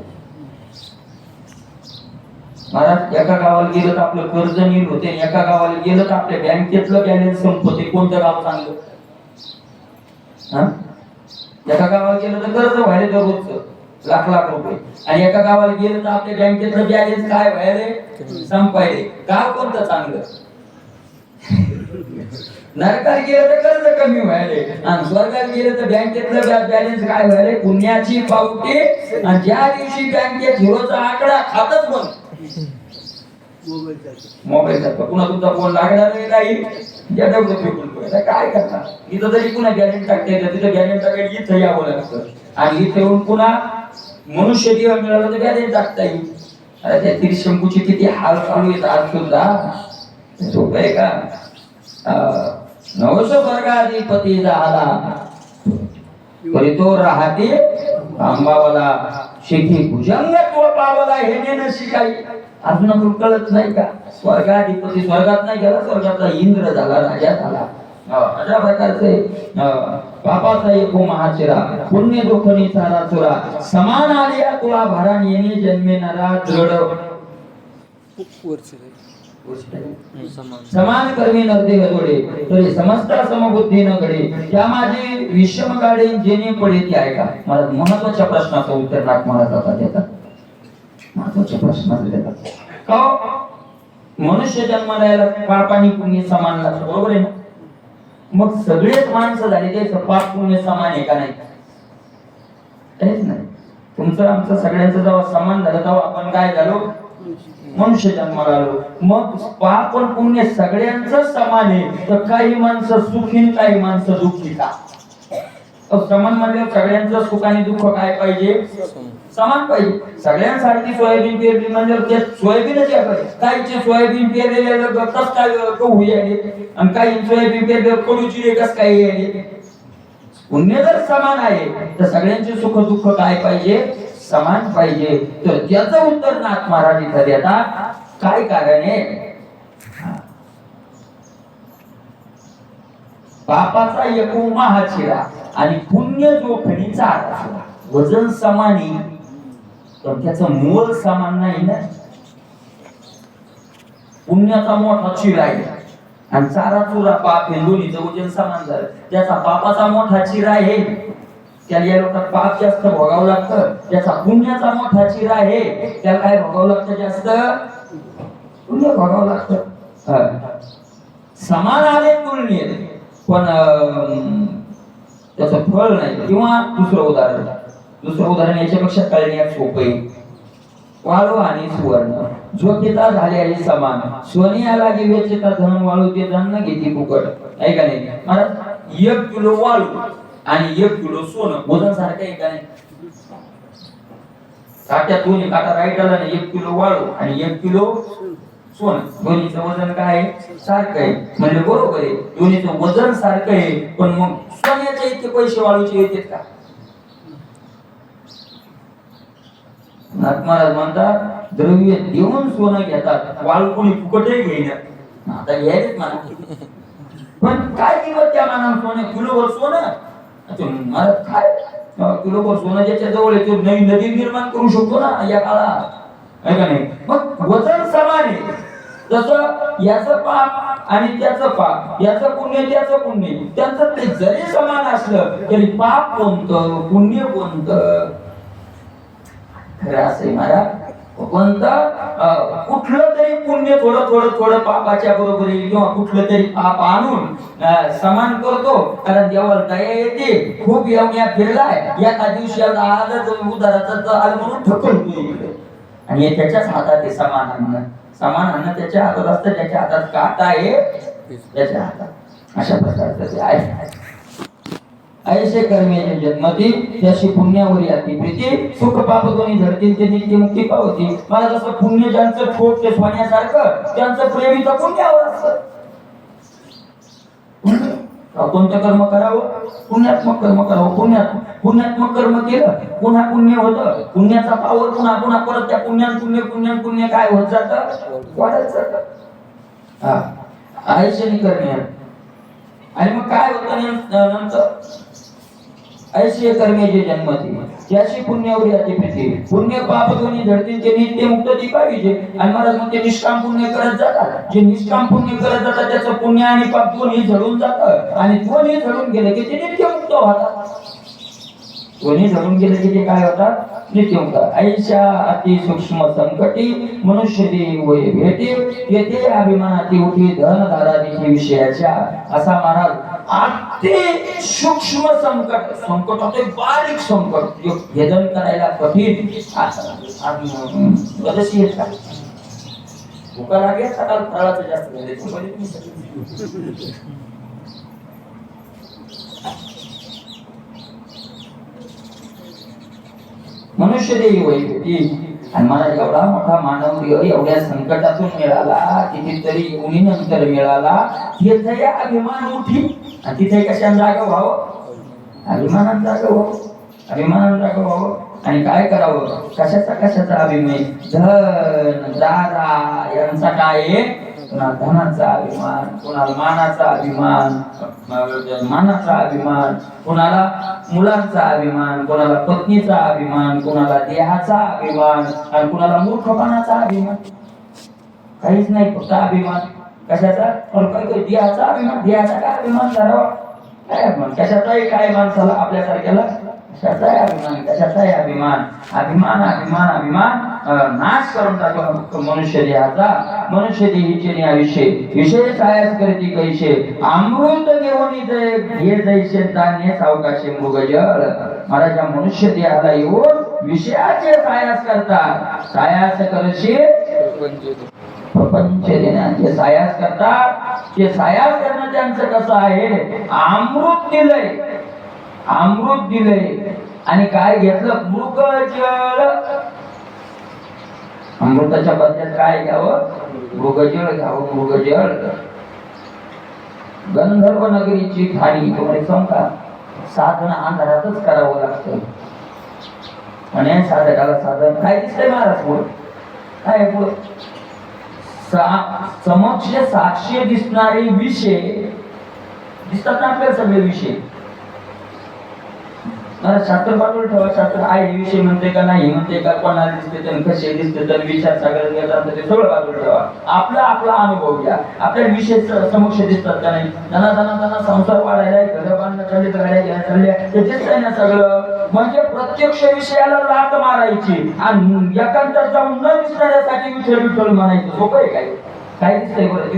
महाराज एका गावाला गेलं तर आपलं कर्ज नील होते, एका गावाला गेलं तर आपल्या बँकेतलं बॅलन्स संपते. कोणतं गाव चांगलं? एका गावाला गेलं तर कर्ज व्हायला दररोजचं लाख लाख रुपये, आणि एका गावाला गेलं तर आपल्या बँकेतलं बॅलन्स काय व्हायले, संपायले. गाव कोणतं चांगलं? नरकात गेलं तर कर्ज कमी व्हायले आणि स्वर्गात गेलं तर बँकेतलं बॅलन्स काय व्हायले, पुण्याची पावती. आणि ज्या दिवशी बँकेत झिरोचा आकडा खातच बंद, मोबाईल पुन्हा तुमचा फोन लागणार नाही, काही काय करणार. इथं तरी पुन्हा बॅलन्स टाकता येतं, तिथं बॅलन्स टाकायला इथं यावं लागतं आणि इथं येऊन पुन्हा मनुष्य जीव मिळाला तर बॅलन्स टाकता येईल. अरे त्या त्रिशंकूची किती हाल चालू आहेत आज सुद्धा, सोपं आहे का? नवस स्वर्गाधिपती झाला तरी तो राहते आंबावाला, शेती भुजंग तो पावला, हे नेणं शिकाई. अजून आपण कळत नाही का? स्वर्गाधिपती स्वर्गात नाही गेला, स्वर्गातला इंद्र झाला, राजा झाला. अशा प्रकारचे पापाचा एको महाचिरा पुण्य दुखनी सारा चुरा समान आलिया तुला भारान येणे जन्मे नरा दृढ समान कर्मी नरदे जोडे तरी समस्त समबुद्धी न घडे. त्या माझे विषम गाडे जेणे पडे ती ऐका. मला महत्वाच्या प्रश्नाचं उत्तर नाथ महाराज देतात. महत्वाच्या प्रश्नाचं देतात का मनुष्य जन्माला यायला पाप आणि पुण्य समान लागतं, बरोबर आहे ना? मग सगळेच माणसं झाले ते पाप पुण्य समान आहे का? नाही, काहीच नाही. तुमचं आमचं सगळ्यांचं जेव्हा समान झालं तेव्हा आपण काय झालो, मनुष्य जन्माला आलो. मग पाप आणि पुण्य सगळ्यांचं समान आहे तर काही माणसं सुखी काही माणसं दुःखी का? समान म्हणजे सगळ्यांचं सुख आणि दुःख काय पाहिजे, समान पाहिजे. सगळ्यांसारखी सोयाबीन पेरली म्हणजे ते सोयाबीनच आहे. काहीचे सोयाबीन पेरलेलं कस काय गहू यायले आणि काही सोयाबीन पेरलेलं कडूची कस काय यायले. पुण्य जर समान आहे तर सगळ्यांचे सुख दुःख काय पाहिजे, समान पाहिजे. तर त्याचं उत्तर नाथ महाराज इथं देतात. काय कारण आहे? पापाचा एको महाचिरा आणि पुण्य जो खणीचा वजन समानी तर त्याचं मोल समान नाही ना. पुण्याचा मोठा चिरा आहे आणि चारा चुरा पाप हे दोन्हीचं वजन समान झालं. ज्याचा पापाचा मोठा चिरा आहे त्याला या लोकांना पाप जास्त भोगावं लागतं. ज्याचा पुण्याचा मोठा चिरा आहे त्याला काय भोगावं लागतं, जास्त पुण्य भोगावं लागतं. समान आले तुलनेत पण त्याचं फळ नाही. किंवा दुसरं उदाहरण दुसरं उदाहरण याच्यापेक्षा कळण्यात सोपं आहे. वाळू आणि सुवर्ण झोपेता झाले आहे समान, सोन्याला गिवेचेता धन वाळू ते धन घेती फुकट. आहे का नाही महाराज? 1 किलो वाळू आणि 1 किलो सोनं वजन सारखं आहे का नाही? काट्या दोन्ही काटा राईट आला ना, 1 किलो वाळू आणि 1 किलो सोनं, दोन्हीचं वजन काय आहे? सारखं आहे. म्हणजे बरोबर आहे, दोन्हीचं वजन सारखं आहे, पण मग सोन्याचे इतके पैसे वाळूचे येतात का? महाराज म्हणतात द्रव्य देऊन सोनं घेतात, वाळू कोणी फुकटही घेईना. आता घ्यायच म्हणा, पण काय किंमत त्या मानानं सोनं? किलोभर सोनं महाराज काय किलोभर सोनं ज्याच्या जवळ आहे तो नवीन नदी निर्माण करू शकतो ना या काळात, आहे का नाही? मग वजन समान आहे. जसं याचं पाप आणि त्याचं पाप, याचं पुण्य त्याचं पुण्य, त्यांचं ते जरी समान असलं तरी पाप कोणतं पुण्य कोणतं? खरं असे महाराज, कोणतं कुठलं तरी पुण्य थोडं थोडं थोडं पापाच्या बरोबर किंवा कुठलं तरी पाप आणून समान करतो, कारण देवाला दया येते. खूप येवण्या फिरलाय, एका दिवशी आलं उदाराचा आलं म्हणून ढकलतो इकडे, आणि त्याच्याच हातात आहे समान अन्न. समान अन्न त्याच्या हातात असतं, त्याच्या हातात काटा आहे, त्याच्या हातात. अशा प्रकारचं ते आहे. ऐसे कर्मे जन्मती त्याशी पुण्यावरी अति प्रीती, सुख पाप दोन्ही झडतील ते नित्य मुक्ती पावती. मला जसं पुण्य ज्यांचं ठोक ते सोन्यासारखं, त्यांचं प्रेम इथं पुण्यावर असतं. कोणतं कर्म करावं? पुण्यात्मक कर्म करावं. पुण्यात्मक कर्म केलं पुन्हा पुण्य होतं, पुण्याचा पावर पुन्हा पुन्हा परत त्या पुण्यात पुण्य काय होत जातं? वाढत जातं. ऐसे करणे. आणि मग काय होतं नंतर? ऐसे कर्मे जे जन्मती त्याशी पुण्यावरी अति प्रीती, पुण्य पाप दोन्ही झडतील ते नित्य मुक्त ती पाहिजे. आणि महाराज मग ते निष्काम पुण्य करत जातात, जे निष्काम पुण्य करत जातात त्याचं पुण्य आणि पाप दोन्ही झडून जातं, आणि दोन्ही झडून गेले की ते नित्य मुक्त होतात. दोन्ही झडून गेले की ते काय होतात? नित्य मुक्त. ऐशा अति सूक्ष्म संकटी मनुष्य देव भेटी, येथे अभिमानाची उठी धन धारादीची विषयाच्या. असा महाराज अति सूक्ष्म संकट, संकटाचे बारीक संकट भेदन करायला कठीण. कदाचित येत का भुका लागेल सकाळ फळाचं जास्त मनुष्य देही वैभवी. आणि मला एवढा मोठा मानव देह एवढ्या संकटातून मिळाला, कितीतरी उन्हीनंतर मिळाला, तिथे अभिमान उठी. आणि तिथे कशाने जागा व्हावं? अभिमानात जागा व्हावं, अभिमानात जागा व्हावं. आणि काय करावं? कशाचा अभिमान? धन दारा यांचा काय आहे? कुणाला धनाचा अभिमान, कुणाला मानाचा अभिमान, कुणाला मुलांचा अभिमान, कुणाला पत्नीचा अभिमान, कुणाला देहाचा अभिमान, आणि कुणाला मूर्खपणाचा अभिमान. काहीच नाही, फक्त अभिमान. कशाचा? देहाचा अभिमान. देहाचा काय अभिमान धरावा? काय अभिमान? कशाचाही काय माणसाला आपल्यासारख्याला कशाचाही अभिमान, कशाचाही अभिमान. अभिमान अभिमान अभिमान नाश करून टाकला मनुष्य देहाचा. मनुष्य देहीचे आयुष्य विषय सायास करती कैसे, अमृत घेऊन हे जैसे धान्य सावकाशे मृगजळ. महाराज मनुष्य देहाला येऊन विषयाचे सायास करतात. सायास करशे प्रपंच देण्याचे सायास करतात. ते सायास करणं त्यांचं कसं आहे? अमृत दिलंय, अमृत दिलंय, आणि काय घेतलं? मृगजळ. अमृताच्या बदल्यात काय घ्यावं? मृगजळ घ्यावं. मृगजळ. गंधर्व नगरीची खाणी तुम्हाला सांगा, साधन अंधारातच करावं लागतं. आणि साधकाला साधन काय दिसतंय महाराज? पुढं काय? पुढं समक्ष साक्ष्य दिसणारे विषय दिसतात ना आपल्याला सगळे विषय. शास्त्र बाजूला ठेवा, शास्त्र आहे विषय म्हणते का नाही म्हणते का, कोणाला दिसते तर कसे दिसते तर विचार सगळं घेतात, ते सगळं बाजूला ठेवा. आपला अनुभव घ्या. आपल्याला विषय समक्ष दिसतात का नाही? त्यांना संसार वाढायला, घर बांधणं चालले, गाड्या घ्यायला चालल्या, ते दिसतंय ना सगळं. म्हणजे प्रत्यक्ष विषयाला लात मारायची आणि एकांतात जाऊन न दिसणाऱ्यासाठी विठ्ठल म्हणायचं. सोपं आहे काय? काय दिसतंय बरं?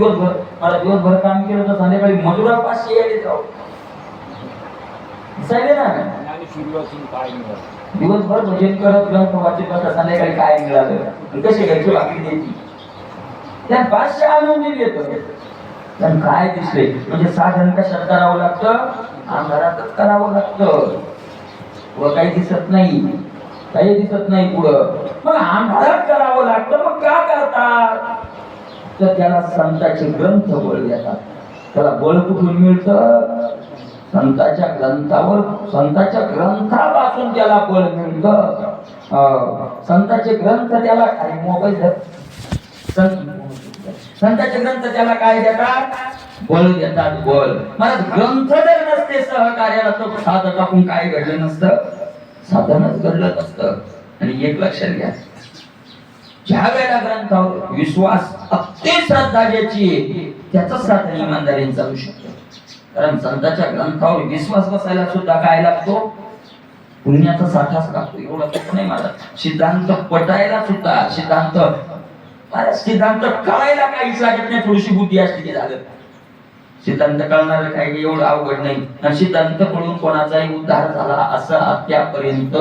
दिवसभर काम केलं तर संध्याकाळी मजुरा 500 यायला जाऊ दिसायले ना. सुरुवातून काय मिळालं दिवसभर भजन करत ग्रंथ वाचित बसा, संध्याकाळी काय मिळालं आणि कशी घ्यायची भाकरी द्यायची, त्या 500 आणून देतो. पण काय दिसले म्हणजे साधन कशात करावं लागतं, अंधारातच करावं लागतं. व काही दिसत नाही, काही दिसत नाही पुढं, मग अंधारात करावं लागतं. मग का करतात, तर त्याला संतांचे ग्रंथ बळ देतात. त्याला बळ कुठून मिळतं, संतांच्या ग्रंथावर, संतांच्या ग्रंथापासून त्याला बळ मिळतं. संतांचे ग्रंथ त्याला काय मोबाईल, संतांचे ग्रंथ त्याला काय देतात, बळ देतात, बळ. मला ग्रंथ जर नसते सहकार्याला तर साधं टाकून काय घडलं नसतं, साधनच घडलं नसतं. आणि एक लक्षात घ्या, ज्या वेळेला ग्रंथावर विश्वास, अति श्रद्धा ज्याची आहे त्याच साधन इमानदारीने चालू शकतो. कारण संतांच्या ग्रंथावर विश्वास बसायला सुद्धा काय लागतो, पुण्याचा साठाच लागतो. एवढा तर नाही मला सिद्धांत पटायला सुद्धा, सिद्धांत कळायला काहीच लागत नाही, थोडीशी बुद्धी असते की झालं. सिद्धांत कळणार काही एवढं अवघड नाही. सिद्धांत कळून कोणाचाही उद्धार झाला असं आत्यापर्यंत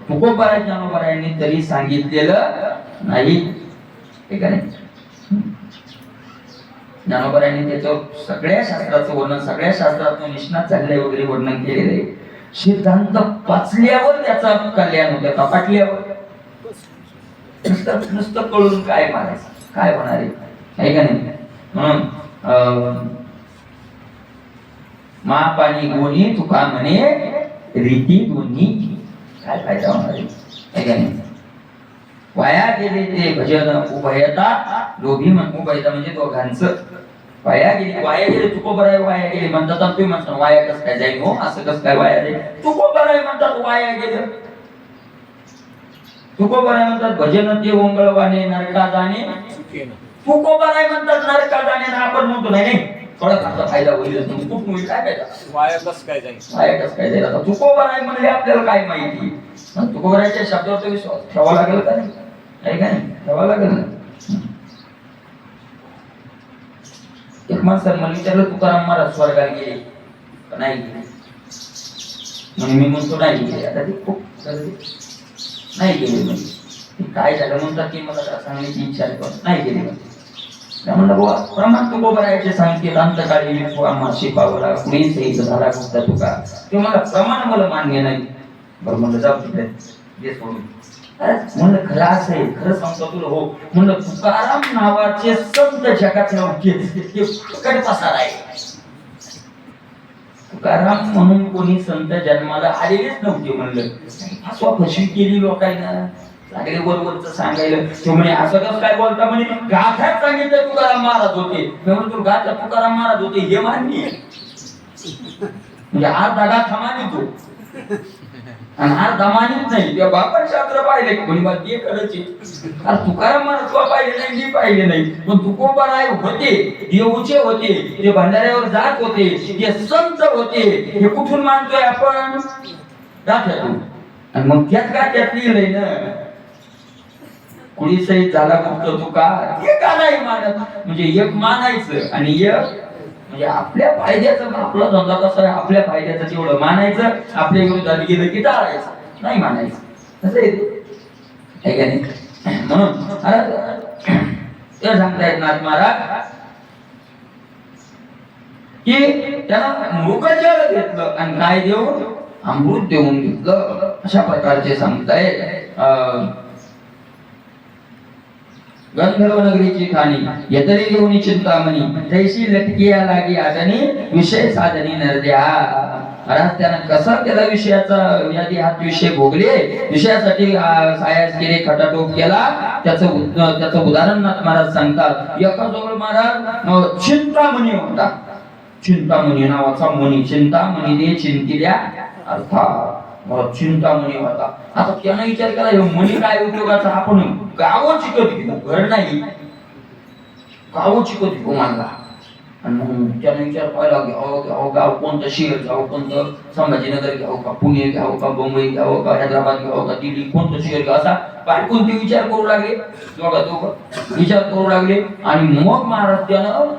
तुकोबाराय ज्ञानोबारायांनी तरी सांगितलेलं नाही. ठीक आहे, ज्ञानोबारायांनी त्याच्यावर सगळ्या शास्त्राचं वर्णन, सगळ्या शास्त्रातून निष्णात झालेलं वगैरे वर्णन केलेलं आहे. सिद्धांत पचल्यावर त्याचा कल्याण होतं, कपाटल्यावर नुसतं कळून काय मारायचं, काय होणार आहे का नाही. म्हणून माप आणि गुणी तुका म्हणे रीती दोन्ही, काय फायदा होणार आहे का नाही. वाया गेले ते भजन उभयता, लोभी उभयता म्हणजे दोघांचं वाया गेली. वाया गेले तुकोबाराय वाया गेले म्हणतात, तुम्ही म्हणता वाया कसं काय जाईल हो, असं कसं काय वाया जाईल. तुकोबाराय म्हणतात वाया गेलं, तुकोबाराय म्हणतात भजन ते ओंगळवाने नरका जाणे, तुकोबाराय म्हणतात नरका जाणे. आपण म्हणतो नाही थोडा फारचा फायदा होईल, तुम्ही कुठून होईल काय फायदा, वाया कसं काय जाईल, वाया कसं काय जाईल. आता तुकोबाराय म्हणले आपल्याला काय माहिती, पण तुकोबारायच्या शब्दावर विश्वास ठेवा लागेल का नाही, आहे का नाही, ठेवा लागेल ना. एक माणसाने मला विचारलं तुकाराम महाराज स्वर्गाला गेले नाही गेले, म्हणून मी म्हणतो नाही गेले. आता ते खूप नाही गेले म्हणजे काय झालं म्हणतात की मला सांगण्याची इच्छा नाही गेले म्हणजे. म्हणलं बुवा प्रमाण तुकोबारायचे सांगते अंतकाळी माशी पावला पुढे सहित झाला कुठला तुका, ते मला प्रमाण मला मान्य नाही. बरं म्हणलं जाऊ तिकडे जे सोडून. म्हणलं खरं असं आहे, खरं सांगतो तुला हो. म्हणलं तुकाराम नावाचे संत जगात नव्हते, ते फुकट पसार आहे. तुकाराम म्हणून कोणी संत जन्माला आलेलेच नव्हते. म्हणलं फसवा फसवी केली लोकांना, लागले वरवरच सांगायला. ते म्हणे असं कसं काय बोलता, म्हणे गाथात सांगितलं तुकाराम महाराज होते. मी म्हणतो गाथा तुकाराम महाराज होते हे मान्य, म्हणजे अर्धा गाथा मानितो आणि अर्धा मानित नाही. त्या बापान शास्त्र पाहिले कोणी बात हे खरंच आहे. अरे तुकाराम महाराज तुला पाहिले नाही, मी पाहिले नाही, पण तुकोबाराय होते, देऊचे होते, ते भंडाऱ्यावर जात होते, ते संत होते. हे कुठून मानतोय आपण, गाथ्यातून. आणि मग त्याच गाथ्यात लिहिलंय ना कुणी सहित झाला फक्त तुका, हे का नाही मानत. म्हणजे एक मानायचं आणि एक म्हणजे आपल्या फायद्याचं, आपला धंदा कसा आहे आपल्या फायद्याचं तेवढं मानायचं, आपल्या विरोधात गेलं की टाळायचं, नाही मानायचं. कसं आहे का नाही. म्हणून ते सांगतायत नाथ महाराज की त्याला मृगजल घेतलं आणि काय देऊन अमृत देऊन घेतलं, अशा प्रकारचे सांगतायत. गंधर्व नगरीची ठाणी येतरी देऊनी चिंतामणी, तैशी लटकिया लागी आटणी विषय साधनी नरद्या. महाराज त्यानं कसं त्याला विषयाचा यादी हात विषय भोगले, विषयासाठी सायास केले, खटाटोप केला. त्याचं उदाहरण नाथ महाराज सांगतात. एका जवळ महाराज चिंतामणी होता, चिंतामणी नावाचा मणी, चिंतामणी दे चिंतिल्या अर्थात चिंतामणी होता. आता त्यानं विचार केला मणी काय उपयोगाचा, आपण गाव चिकत घेऊ, घर नाही गाव चिकत घेऊ मानला. आणि मग त्यानं विचार पाहिला घ्यावं गाव कोणतं, शहर घ्यावं कोणतं, संभाजीनगर घ्यावं का, पुणे घ्यावं का, मुंबई घ्यावं का, हैदराबाद घ्यावं का, दिल्ली, कोणतं शहर घ्यावं, असा बाहेर कोणते विचार करू लागले. दोघं विचार करू लागले. आणि मग महाराज त्यानं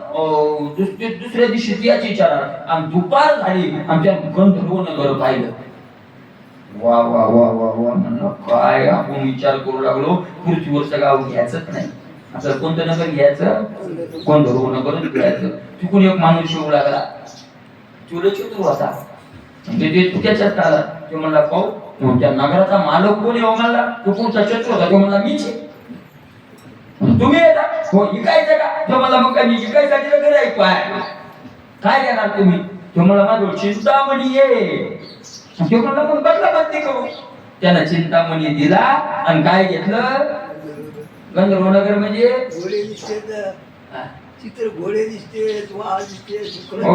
दुसऱ्या दिवशी त्याच विचारात आणि दुपार झाली आणि त्या गंधर्व नगर पाहिलं. वा वा वा वा वा म्हणलं काय आपण विचार करू लागलो पृथ्वीवरचं गाव घ्यायचंच नाही. आपल्याला कोणतं नगर घ्यायचं, कोणतं नगर घ्यायचं. चुकून एक माणूस येऊ लागला, चुलचितू होता म्हणजे ते चुक्याच्यात आला. तो म्हणला पाहू त्या नगराचा मालक कोण आहे म्हणला. तो कोणता शत्रू होता. तो म्हणला मीच आहे. तुम्ही येता हो इकायचं का. तो म्हणला मग काय मी इकायसाठी वगैरे आहे काय देणार तुम्ही. तो म्हणला माझं चिंतामणी आहे. तो म्हणला मग बदला बदली करू. त्याला चिंतामणी दिला आणि काय घेतलं. गंधर्वनगर म्हणजे घोडे दिसते, चित्र घोडे दिसते, वाघ दिसते, हो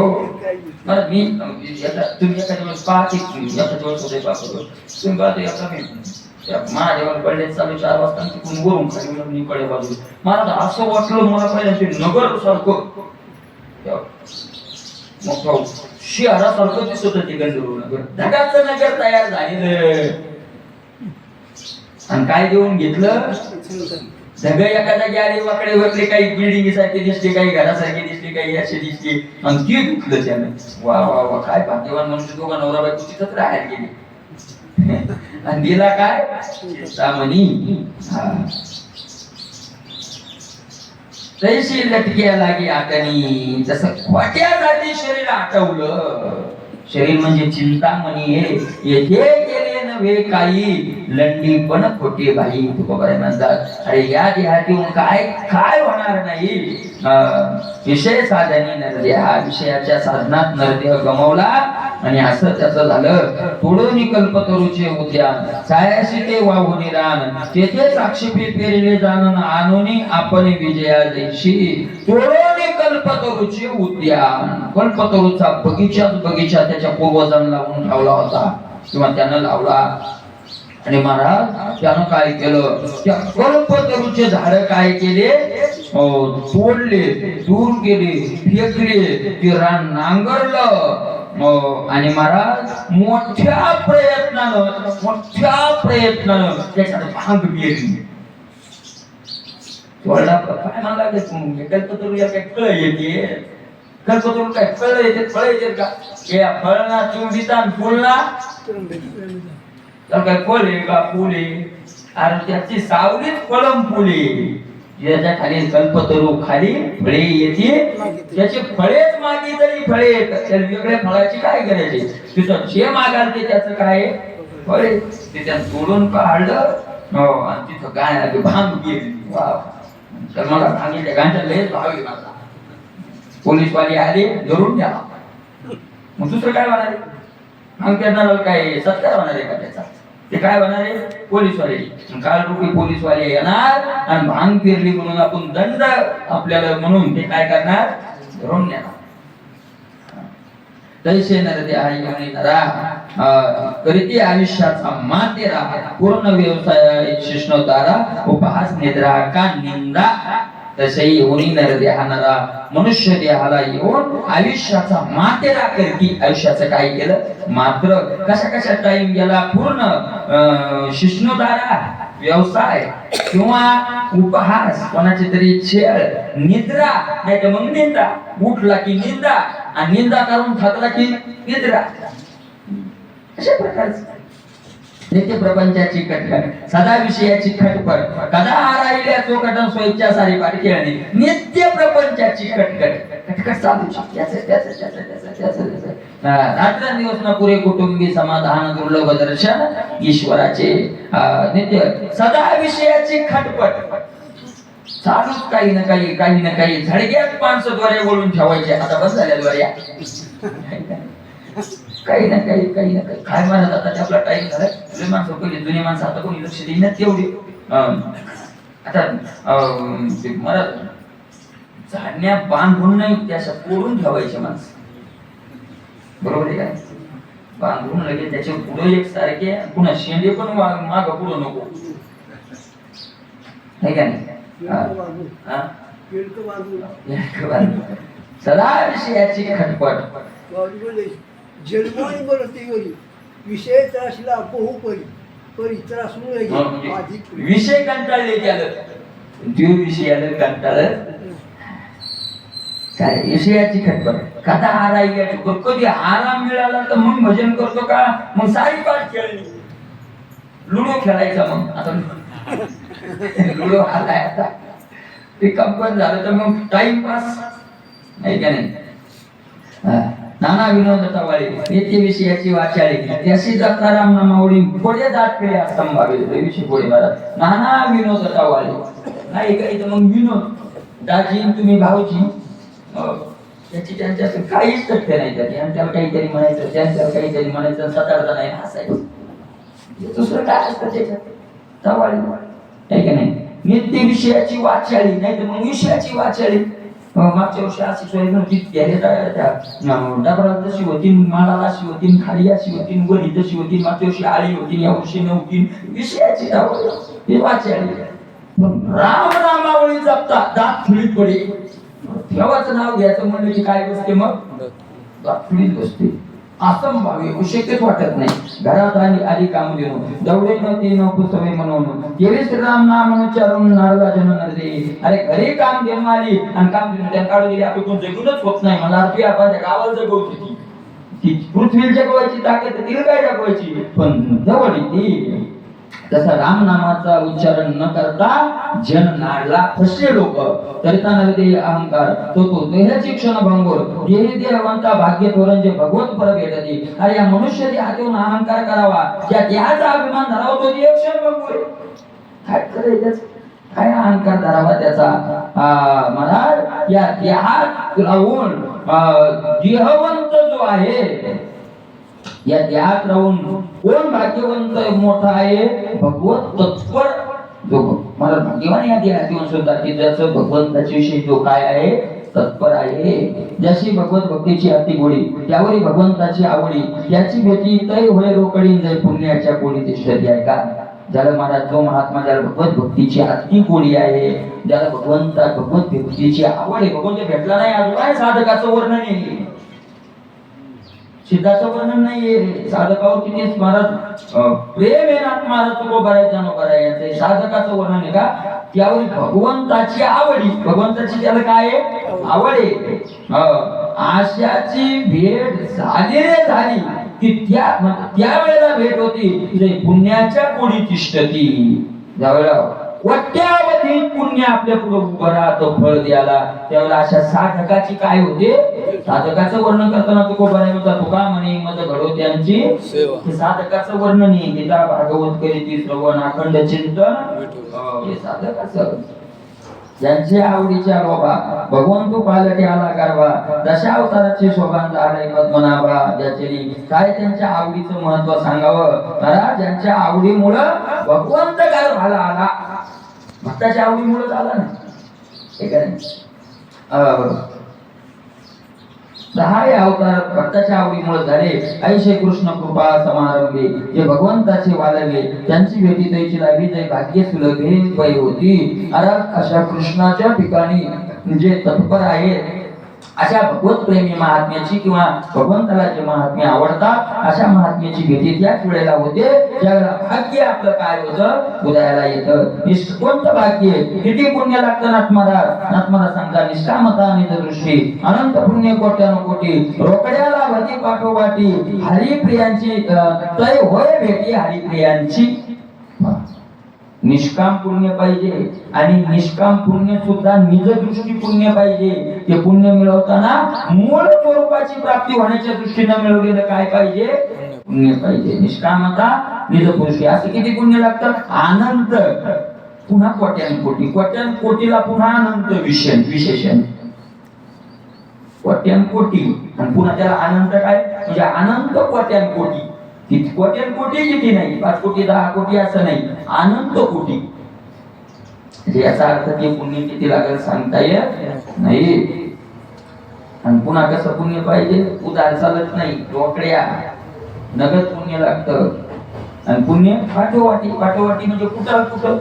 मला मी तुम्ही एखाद्या वेळेस पाहते एखाद्या वेळेस होते पाहतो तुम्ही पाहतो एका मी महादेवाला पडले चालू 4 वाजता तिकडून वरून खाली निकडे बाजू मला असं वाटलं मला पहिल्या ते नगर सारखं मग शहरासारखं दिसत होतं ते गंधर्वनगर. ढगाचं नगर तयार झालेलं आणि काय देऊन घेतलं. सगळं एका जागी आले वाकडे वरले काही बिल्डिंग सारखे दिसते, काही घरासारखे दिसते, काही असे दिसते आणि ते दुखलं त्यानं. वा वा वा काय भाग्यवान म्हणजे दोघा नवरा बायको तिथंच राहायला गेले आणि दिला काय चिंतामणी. तैशी लटक्या लागे आकनी जसं खोट्यासाठी शरीर आठवलं. शरीर म्हणजे चिंतामणी हे येथे गेले नव्हे काही लंडी पण खोटे बाई. तुकोबाई म्हणतात अरे या देहातून काय काय होणार नाही. विषय साधनी नरदेहा विषयाच्या साधनात नरदेह गमावला आणि असं त्याचं झालं. तोडून कल्पतरूचे उद्यान छायाशी ते वाहून रान तेथे साक्षीपी पेरले जाणून आणून आपण विजया दिवशी तोडून कल्पतरूचे उद्यान. कल्पतरूचा बगीचा त्याच्या पूर्वजांना लावून ठेवला होता किंवा त्यानं लावला. आणि महाराज त्यानं काय केलं. त्या कल्पतरूचे झाड काय केले तोडले, दूर केले, फेकले, ते रान नांगरलं आणि महाराज मोठ्या प्रयत्नानं त्याच्यात भांग पेरली. काय म्हणला कल्पतरू या काय फळ येते. कल्पतरू काय फळ येते, फळ येते का या फळना चुंबिता फुलना तर काय फळ आहे का फुल आहे. अरे त्याची सावलीच फळम फुले. ज्याच्या खाली कल्पतरू खाली फळे येते त्याचे फळेच मागे तरी फळे येतात. त्या वेगळ्या फळाची काय करायची. तिथं जे मागाल ते त्याचं काय फळे ते त्यानं तोडून काढलं आणि तिथं काय भांग गेली. तर मला भांगीच्या गांच्या लयच भाव आहे माझा. पोलीसवाले आले धरून द्या. मग दुसरं काय होणार आहे. भांग करणार काय सत्कार होणार आहे का त्याचा. ते काय होणार आहे पोलीसवाले काल रुपी पोलीसवाले येणार आणि भांग फिरली म्हणून आपण दंड आपल्याला म्हणून ते काय करणार धरून देणार. तैसे नरदे आई नरा करीती आयुष्याचा मातेरा पूर्ण व्यवसाय शिष्णोतारा उपहास निद्रा का निंदा. तसेही येऊन नरदेहा नरा मनुष्य देहाला येऊन आयुष्याचा मातेरा करती. आयुष्याचं काय केलं मात्र कशा टाइम गेला पूर्ण शिष्णोतारा व्यवसाय किंवा उपहास कोणाची तरी छेळ निद्रा नाही तर मग निंदा. उठला की निंदा आणि निंदा करून थकला की निद्रा. अशा प्रकारचं नित्य प्रपंचाची कटकट सदा विषयाची खटपट कदा राहिल्या चोकटन सोयीच्या सारी पाठ खेळणे. नित्य प्रपंचाची कटकट चालू रात्रंदिवस न पुरे कुटुंबी समाधान दुर्लभ दर्शन ईश्वराचे. नित्य सदा विषयाची खटपट चालूच काही ना काही झडग्यात माणसं द्वारे बोलून ठेवायचे. आता बस झाल्या द्वारे काही ना काही काय म्हणत आता आपला टाइम झाला. जुनी माणसं पहिली जुनी माणसं आता कोणी लक्ष देईना तेवढी. आता मला झाडण्या बांधून नाही त्याच्या कोरून ठेवायचे माणसं. बरोबर आहे काय. बांधून लगेच त्याच्या पुढे एक सारखे पुन्हा शेंडे पण माग पुढं नको नाही का नाही. सदा विषयाची खटपट जन्मोनी बरती विषय त्रासला बहुपरी परी त्रास विषय कंटाळले त्याला देव विषयाला कंटाळ काय विषयाची खटपट कथा हारायला कधी आराम मिळाला तर मग भजन करतो का मग सारी पाठ खेळली. लुडो खेळायचा मग आता लुडो आलाय आता ते कंपन झालं तर मग टाइमपास नाही का नाही. नाना विनोद तवाळे येथे विषयाची वाचाळी त्याशी जत्रा राम नामावळी पुढे जात पेळे संभावे विषय पुढे महाराज नाना विनोद तवाळे नाही काही तर मग विनोद दाजी तुम्ही भाऊजी त्याची त्यांच्या काहीच तथ्य नाही त्याची आणि त्याला काहीतरी म्हणायचं त्यांच्यावर काहीतरी म्हणायचं सतर्कता नाही हसायचं दुसरं काय असतं त्याच्यात तवाळी आहे का नाही. नित्य विषयाची वाचाळी नाही तर मग विषयाची वाचाळी मागच्या वर्षी अशी सोय नव्हती डबरा तशी होती माळाला अशी होती खाली अशी होती वरी तशी होती मागच्या वर्षी आळी होती या वर्षी नव्हती विषयाची हे वाचाळी. राम नामावळी जपता दात फुलीत पडे देवाचं नाव घ्यायचं म्हणलं की काय बसते मग दात फुलीत बसते असंभाव्य शक्यच वाटत नाही. घरात आली काम देऊन दौडे नव्हते नको सवय म्हणून देवी श्रीराम नाम उच्चारून नारदा जन नरदे अरे घरी काम देऊन आली आणि काम देऊन त्या काढून गेली आपण कोण जगूनच होत नाही मला अर्थी आपण गावाला जगवची ती पृथ्वी जगवायची ताकद तिला काय जगवायची पण जवळ ती तसा राम नामाचा उच्चारण न करता जन नाडला फसले लोक तरिताना ते अहंकार तो देहाची क्षण भंगोर देही देहवंता भाग्य तोरंजे भगवत पर भेटती. अरे या मनुष्य देहातून अहंकार करावा ज्या देहाचा अभिमान धरावा तो देह क्षण भंगोर काय करायचं काय अहंकार धरावा त्याचा महाराज या देहात राहून देहवंत जो आहे या देहात राहून कोण भाग्यवंत मोठा आहे भगवत तत्पर जो मला भाग्यवान या देहात येऊन सुद्धा की ज्याचं भगवंताच्या विषयी जो काय आहे तत्पर आहे जशी भगवत भक्तीची अति गोडी त्यावरी भगवंताची आवडी याची भेटी तै होय रोकडी जय पुण्याच्या गोडी दिसती आहे का. ज्याला महाराज जो महात्मा ज्याला भगवत भक्तीची अति गोडी आहे ज्याला भगवत भक्तीची आवड आहे भगवंत भेटला नाही अजून काय साधकाचं वर्णन आहे सिद्धाचं वर्णन नाहीये साधकावर किती महाराज प्रेम आहे ना महाराज तुको करायचा नको करायचं साधकाचं वर्णन आहे का त्यावर भगवंताची आवडी भगवंताची त्याला काय आहे आवड आहे आशाची भेट झाली की त्या वेळेला भेट होती पुण्याच्या कोडी तिष्ठती ज्यावेळेला वट्यावधी पुण्य आपल्या पुढे उभं राहतं फळ द्यायला त्यावेळेला अशा साधकाची काय होते साधकाचं वर्णन करताना तुको बराय होता तुका म्हणे मज घडो त्यांची साधकाचं वर्णन आहे गीता भागवत करीती श्रवण अखंड चिंतन हे साधकाचं ज्यांचे आवडीच्या बाबा भगवंत पालटे आला गारवा दशावताराचे शोभान झाले पद्मनाभा ज्याचे काय त्यांच्या आवडीचं महत्व सांगावं महाराज ज्यांच्या आवडीमुळं भगवंत गारभाला आला भक्ताच्या आवडीमुळे आला ना हे काय 10 अवतार भक्ताच्या आवडीमुळे झाले. ऐशे कृष्ण कृपा समारंभे जे भगवंताचे वालवे त्यांची भेटी त्याची लाभी जय भाग्य सुलभे पै होती. अरे अशा कृष्णाच्या ठिकाणी जे तत्पर आहेत अशा भगवत प्रेमी महात्म्याची किंवा भगवंताला जे महात्म्य आवडतात अशा महात्म्याची भेटी त्याच वेळेला होते ज्यावेळेला भाग्य आपलं काय होतं उदयाला येतं. कोणतं भाग्य किती पुण्य लागतं नाथमारा सांगता निष्कामता निजदृष्टी अनंत पुण्य कोट्यानुकोटी रोकड्याला भती पाठोपाठी हरिप्रियांची तय होय भेटी हरिप्रियांची. निष्काम पुण्य पाहिजे आणि निष्काम पुण्य सुद्धा निजदृष्टी पुण्य पाहिजे. ते पुण्य मिळवताना मूळ स्वरूपाची प्राप्ती होण्याच्या दृष्टीने मिळवलेलं काय पाहिजे पुण्य पाहिजे. निष्कामता निजदृष्टी असे किती पुण्य लागतं अनंत पुन्हा कोट्यान पुन्हा अनंत विशेषण कोट्यान आणि पुन्हा त्याला अनंत काय म्हणजे अनंत कोट्यान कोटी किती नाही 5 कोटी 10 कोटी असं नाही अनंत कोटी. याचा अर्थ ते पुण्य किती लागेल सांगता येत नाही. आणि पुन्हा कसं पुण्य पाहिजे उधार चालत नाही रोकड्या नगद पुण्य लागतं. आणि पुण्य पाठोवाटी म्हणजे कुठं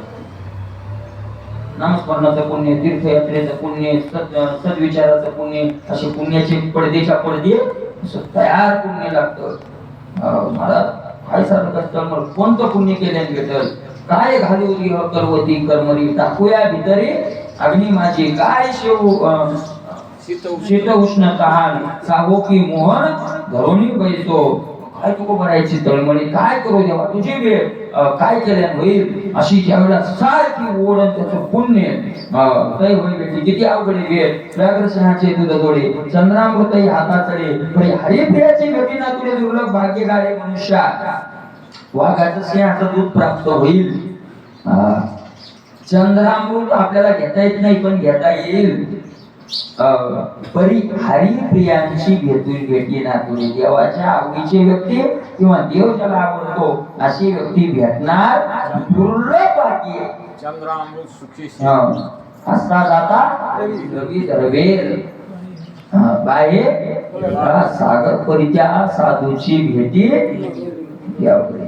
नामस्मरणाचं पुण्य तीर्थयात्रेचं पुण्य सद्विचाराचं पुण्य असे पुण्याचे पडदेच्या पडदे तयार पुण्य लागतं. महाराज काय सारखं असतं कोणतं पुण्य केल्याने भेटल काय घालू करवती कर्मरी टाकूया भितरी अग्नी माझी काय शीत उष्ण तहान सावो की मोहन धरोनी बैसो काय तुको भरायची तळमळी, काय करू देवा तुझी वेळ, काय केल्यान होईल, अशी ज्यावेळेला सारखी ओढ आणि त्याचं पुण्य काही होईल भेटली. किती अवघडी वेळ. व्याघ्रसिंहाचे दूध जोडे चंद्रामृतही हाताचडे, परी हरिप्रियाची गती ना तुले दुर्लभ भाग्य गाडे मनुष्या. वाघाचं सिंहाचं दूध प्राप्त होईल. चंद्रामृत आपल्याला घेता येत नाही पण घेता येईल. परी हरिप्रियांची भेटी ना तुले, देवाच्या आवडीची व्यक्ती किंवा देव ज्याला आवडतो अशी व्यक्ती भेटणार दुर्लभ भाग्य. चंद्रामृत सुखी असता जाता रवी दरवेल बाहे सागर परी त्या साधूची भेटी घ्यावी.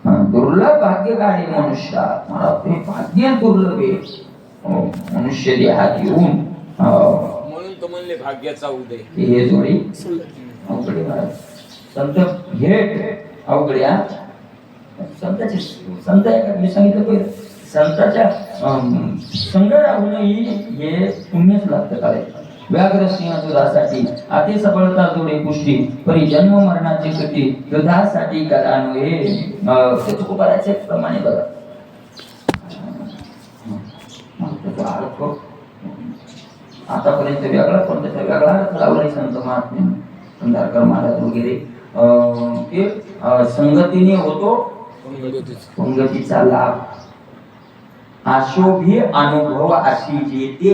दुर्लभ भाग्य गाडी मनुष्या. मला ते भाग्य दुर्लभ आहे मनुष्य देहात येऊन. म्हणून तो म्हणले भाग्याचा उदय. हे जोडी अवघडे महाराज. संत भेट अवघडे. संताचे संत आहे का मी सांगितलं पहिलं. संताच्या संग राहूनही हे पुण्यच लागतं करायचं. व्याघ्रसिंह दुधासाठी अति सबळता जोडे पुष्टी, परी जन्म मरणाची सुटी दुधासाठी करानो हे. ते तुको करायचे प्रमाणे बघा. आतापर्यंत वेगळा पण त्याचा वेगळा लावलाय संत महात्मे संदारकर महाराज वगैरे. ते संगतीने होतो पंगतीचा लाभ, आशोभी अनुभव अशी जेते.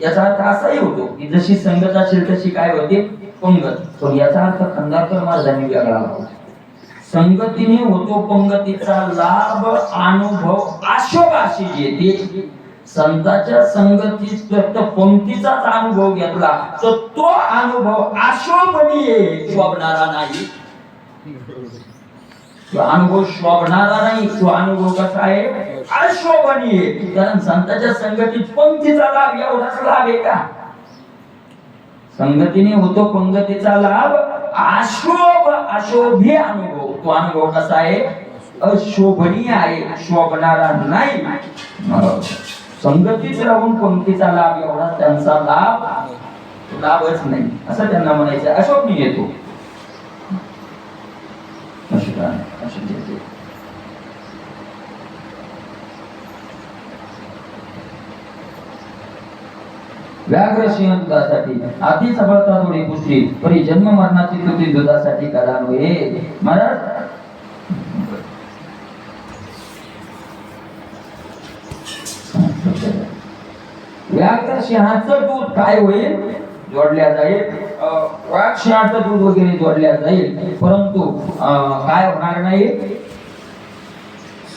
याचा अर्थ असाही होतो की जशी संगत असेल तशी काय होते पंगत. पण याचा अर्थ खंडारकर महाराजांनी वेगळा लावला. संगतीने होतो पंगतीचा लाभ, अनुभव आशोभाशी येते. संताच्या संगतीत पंक्तीचाच अनुभव घेतला तर तो अनुभव आशोभनीय शोभणारा नाही. तो अनुभव शोभणारा नाही. तो अनुभव कसा आहे अशोभनीय. कारण संताच्या संगतीत पंक्तीचा लाभ एवढाच लाभ आहे का. संगतीने होतो पंगतीचा लाभ, अशोभी अनुभव. तो अनुभव कसा आहे अशोभनीय आहे, शोभणारा नाही. संगतीत राहून पंक्तीचा लाभ एवढा त्यांचा लाभच नाही असं त्यांना म्हणायचं. अशोभनीय येतो व्याघ्रसिंह दुधासाठी अति सबळता थोडी पुष्टी, परी जन्म मरणाची कृती दुधासाठी करानो हे. महाराज व्याघ्रसिंहाचं दूध काय होईल जोडल्या जाईल. वाघ सिंहाचं दूध वगैरे जोडल्या जाईल परंतु काय होणार नाही.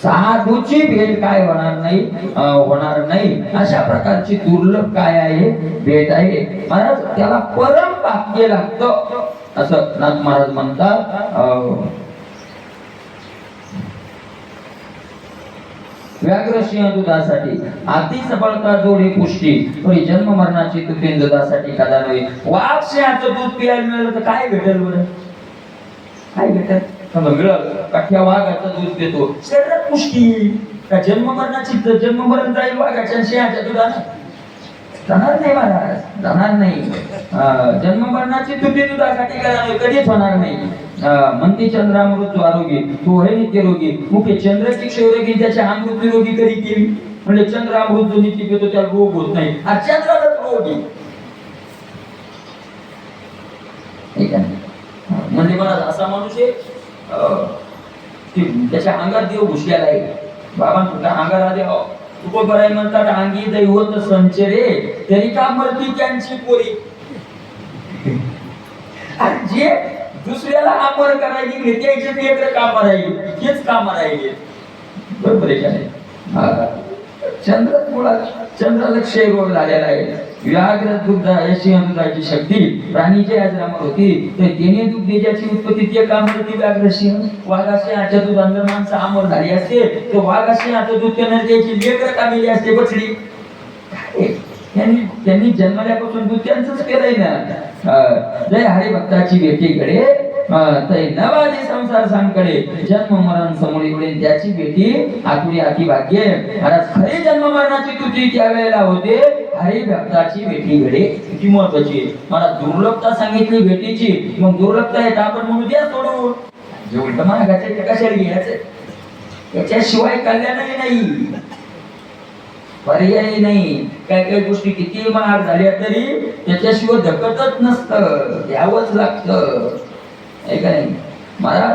साधूची भेट काय होणार नाही. अशा प्रकारची दुर्लभ काय आहे भेट आहे. महाराज त्याला परम भाग्य लागतं असं नाथ महाराज म्हणतात. व्याघ्रसिंह दुधासाठी अति सबळता जोडे पुष्टी, परी जन्म मरणाची तुती दुधासाठी कदा नव्हे. वाघ सिंहाचं दूध प्यायला मिळालं तर काय भेटेल बरं. काय भेटेल काठ्या वाघाचं दूध देतो शरीरात पुष्टी. का जन्म मरणाची जन्म मरण जाईल वाघाच्या सिंहाच्या दुधाने जाणार नाही महाराज. जाणार नाही. जन्म मरणाची तुटी दुधासाठी कधीच होणार नाही. म्हणते चंद्रामृत आरोग्य तो हे नित्य रोगी मुखे चंद्राची क्षयरोगी त्याच्या अमृत निरोगी कधी केली. म्हणजे चंद्रामृत जो नित्य पितो त्याला रोग होत नाही. हा चंद्रालाच रोगी म्हणजे मला असा माणूस आहे त्याच्या अंगात देव घुसलेला आहे. बाबा तुझ्या अंगाला देव तुको बराय म्हणतात अंगी दैवत संचरे तरी का मरती त्यांची पोरी. आणि जे दुसऱ्याला अमर करायची त्याचे वेगळं काम राहील हेच काम राहिले. बरोबर आहे का नाही. चंद्राला क्षय रोग झालेला आहे. व्याघ्र दुधाची शक्ती प्राणीच्या आजरामर होती तर त्याने दूध देण्याची उत्पत्ती ते काम करते. व्याघ्रसिंह वाघासिंहाच्या दुधांवर माणसं अमर झाली असते तर वाघासिंहाचं दूध त्यांना द्यायची लेकरं कामिली असते बछडी. त्यांनी जन्मल्यापासून दूध त्यांचंच केलंय ना. जय हरिभक्ताची भेटीकडे तै नवादी संसार सांगकडे जन्म मरण समोरीकडे त्याची भेटी आतुरी अति भाग्य. महाराज खरी जन्म मरणाची तुटी त्यावेळेला होते हरी भक्ताची भेटी घडे किती महत्वाची आहे. मला दुर्लभता सांगितली भेटीची, मग दुर्लभता येत आपण म्हणू द्या सोडून, जे उलट मागायचं ते कशाला घ्यायचं, त्याच्याशिवाय कल्याणही नाही, पर्याय नाही. काही काही गोष्टी किती महाग झाल्या तरी त्याच्याशिवाय धकतच नसतं, घ्यावंच लागतं, आहे का नाही. मला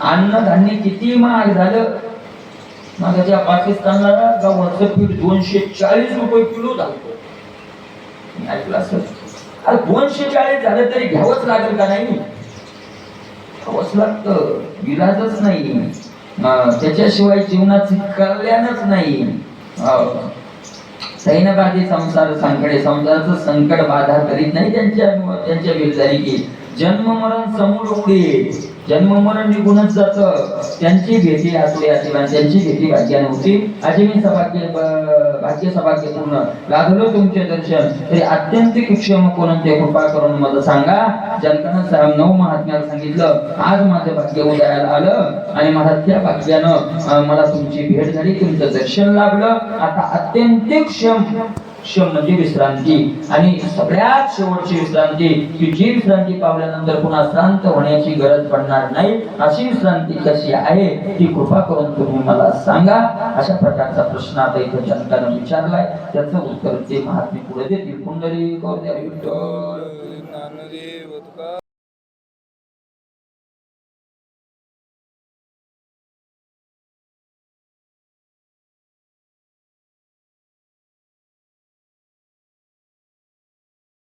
अन्नधान्य किती महाग झालं, मागाच्या पाकिस्तानला गव्हाचं पीठ 240 रुपये किलो झालं, ऐकलं असं. अरे 240 झालं तरी घ्यावंच लागेल का नाही, घ्यावंच लागतं, विलाजच नाही. त्याच्याशिवाय जीवनाचे कल्याणच नाही. सैनबाधी संसार संकडे, संसाराचं संकट बाधा करीत नाही त्यांच्या बिलदारी की जन्म मरण समूळ उडे, जन्म मरण निघूनच जात. त्यांची भेटी असली आशीर्वाद, त्यांची भेटी भाग्याने होती. आजी मी भाग्य सभाग्य पूर्ण लागलो तुमचे दर्शन, तरी अत्यंतिक क्षम कोणते कृपा करून मला सांगा. जनतानं 9 महात्म्याला सांगितलं, आज माझं भाग्य उदयाला आलं आणि मला त्या भाग्यानं मला तुमची भेट झाली, तुमचं दर्शन लाभलं. आता अत्यंतिक क्षम म्हणजे विश्रांती, आणि सगळ्यात शेवटची विश्रांती की जी विश्रांती पावल्यानंतर पुन्हा श्रांत होण्याची गरज पडणार नाही, अशी विश्रांती कशी आहे ती कृपा करून तुम्ही मला सांगा. अशा प्रकारचा प्रश्न आता इथं जनतानं विचारलाय, त्याचं उत्तर ते महात्मे पुढे देतील. पुंडलिक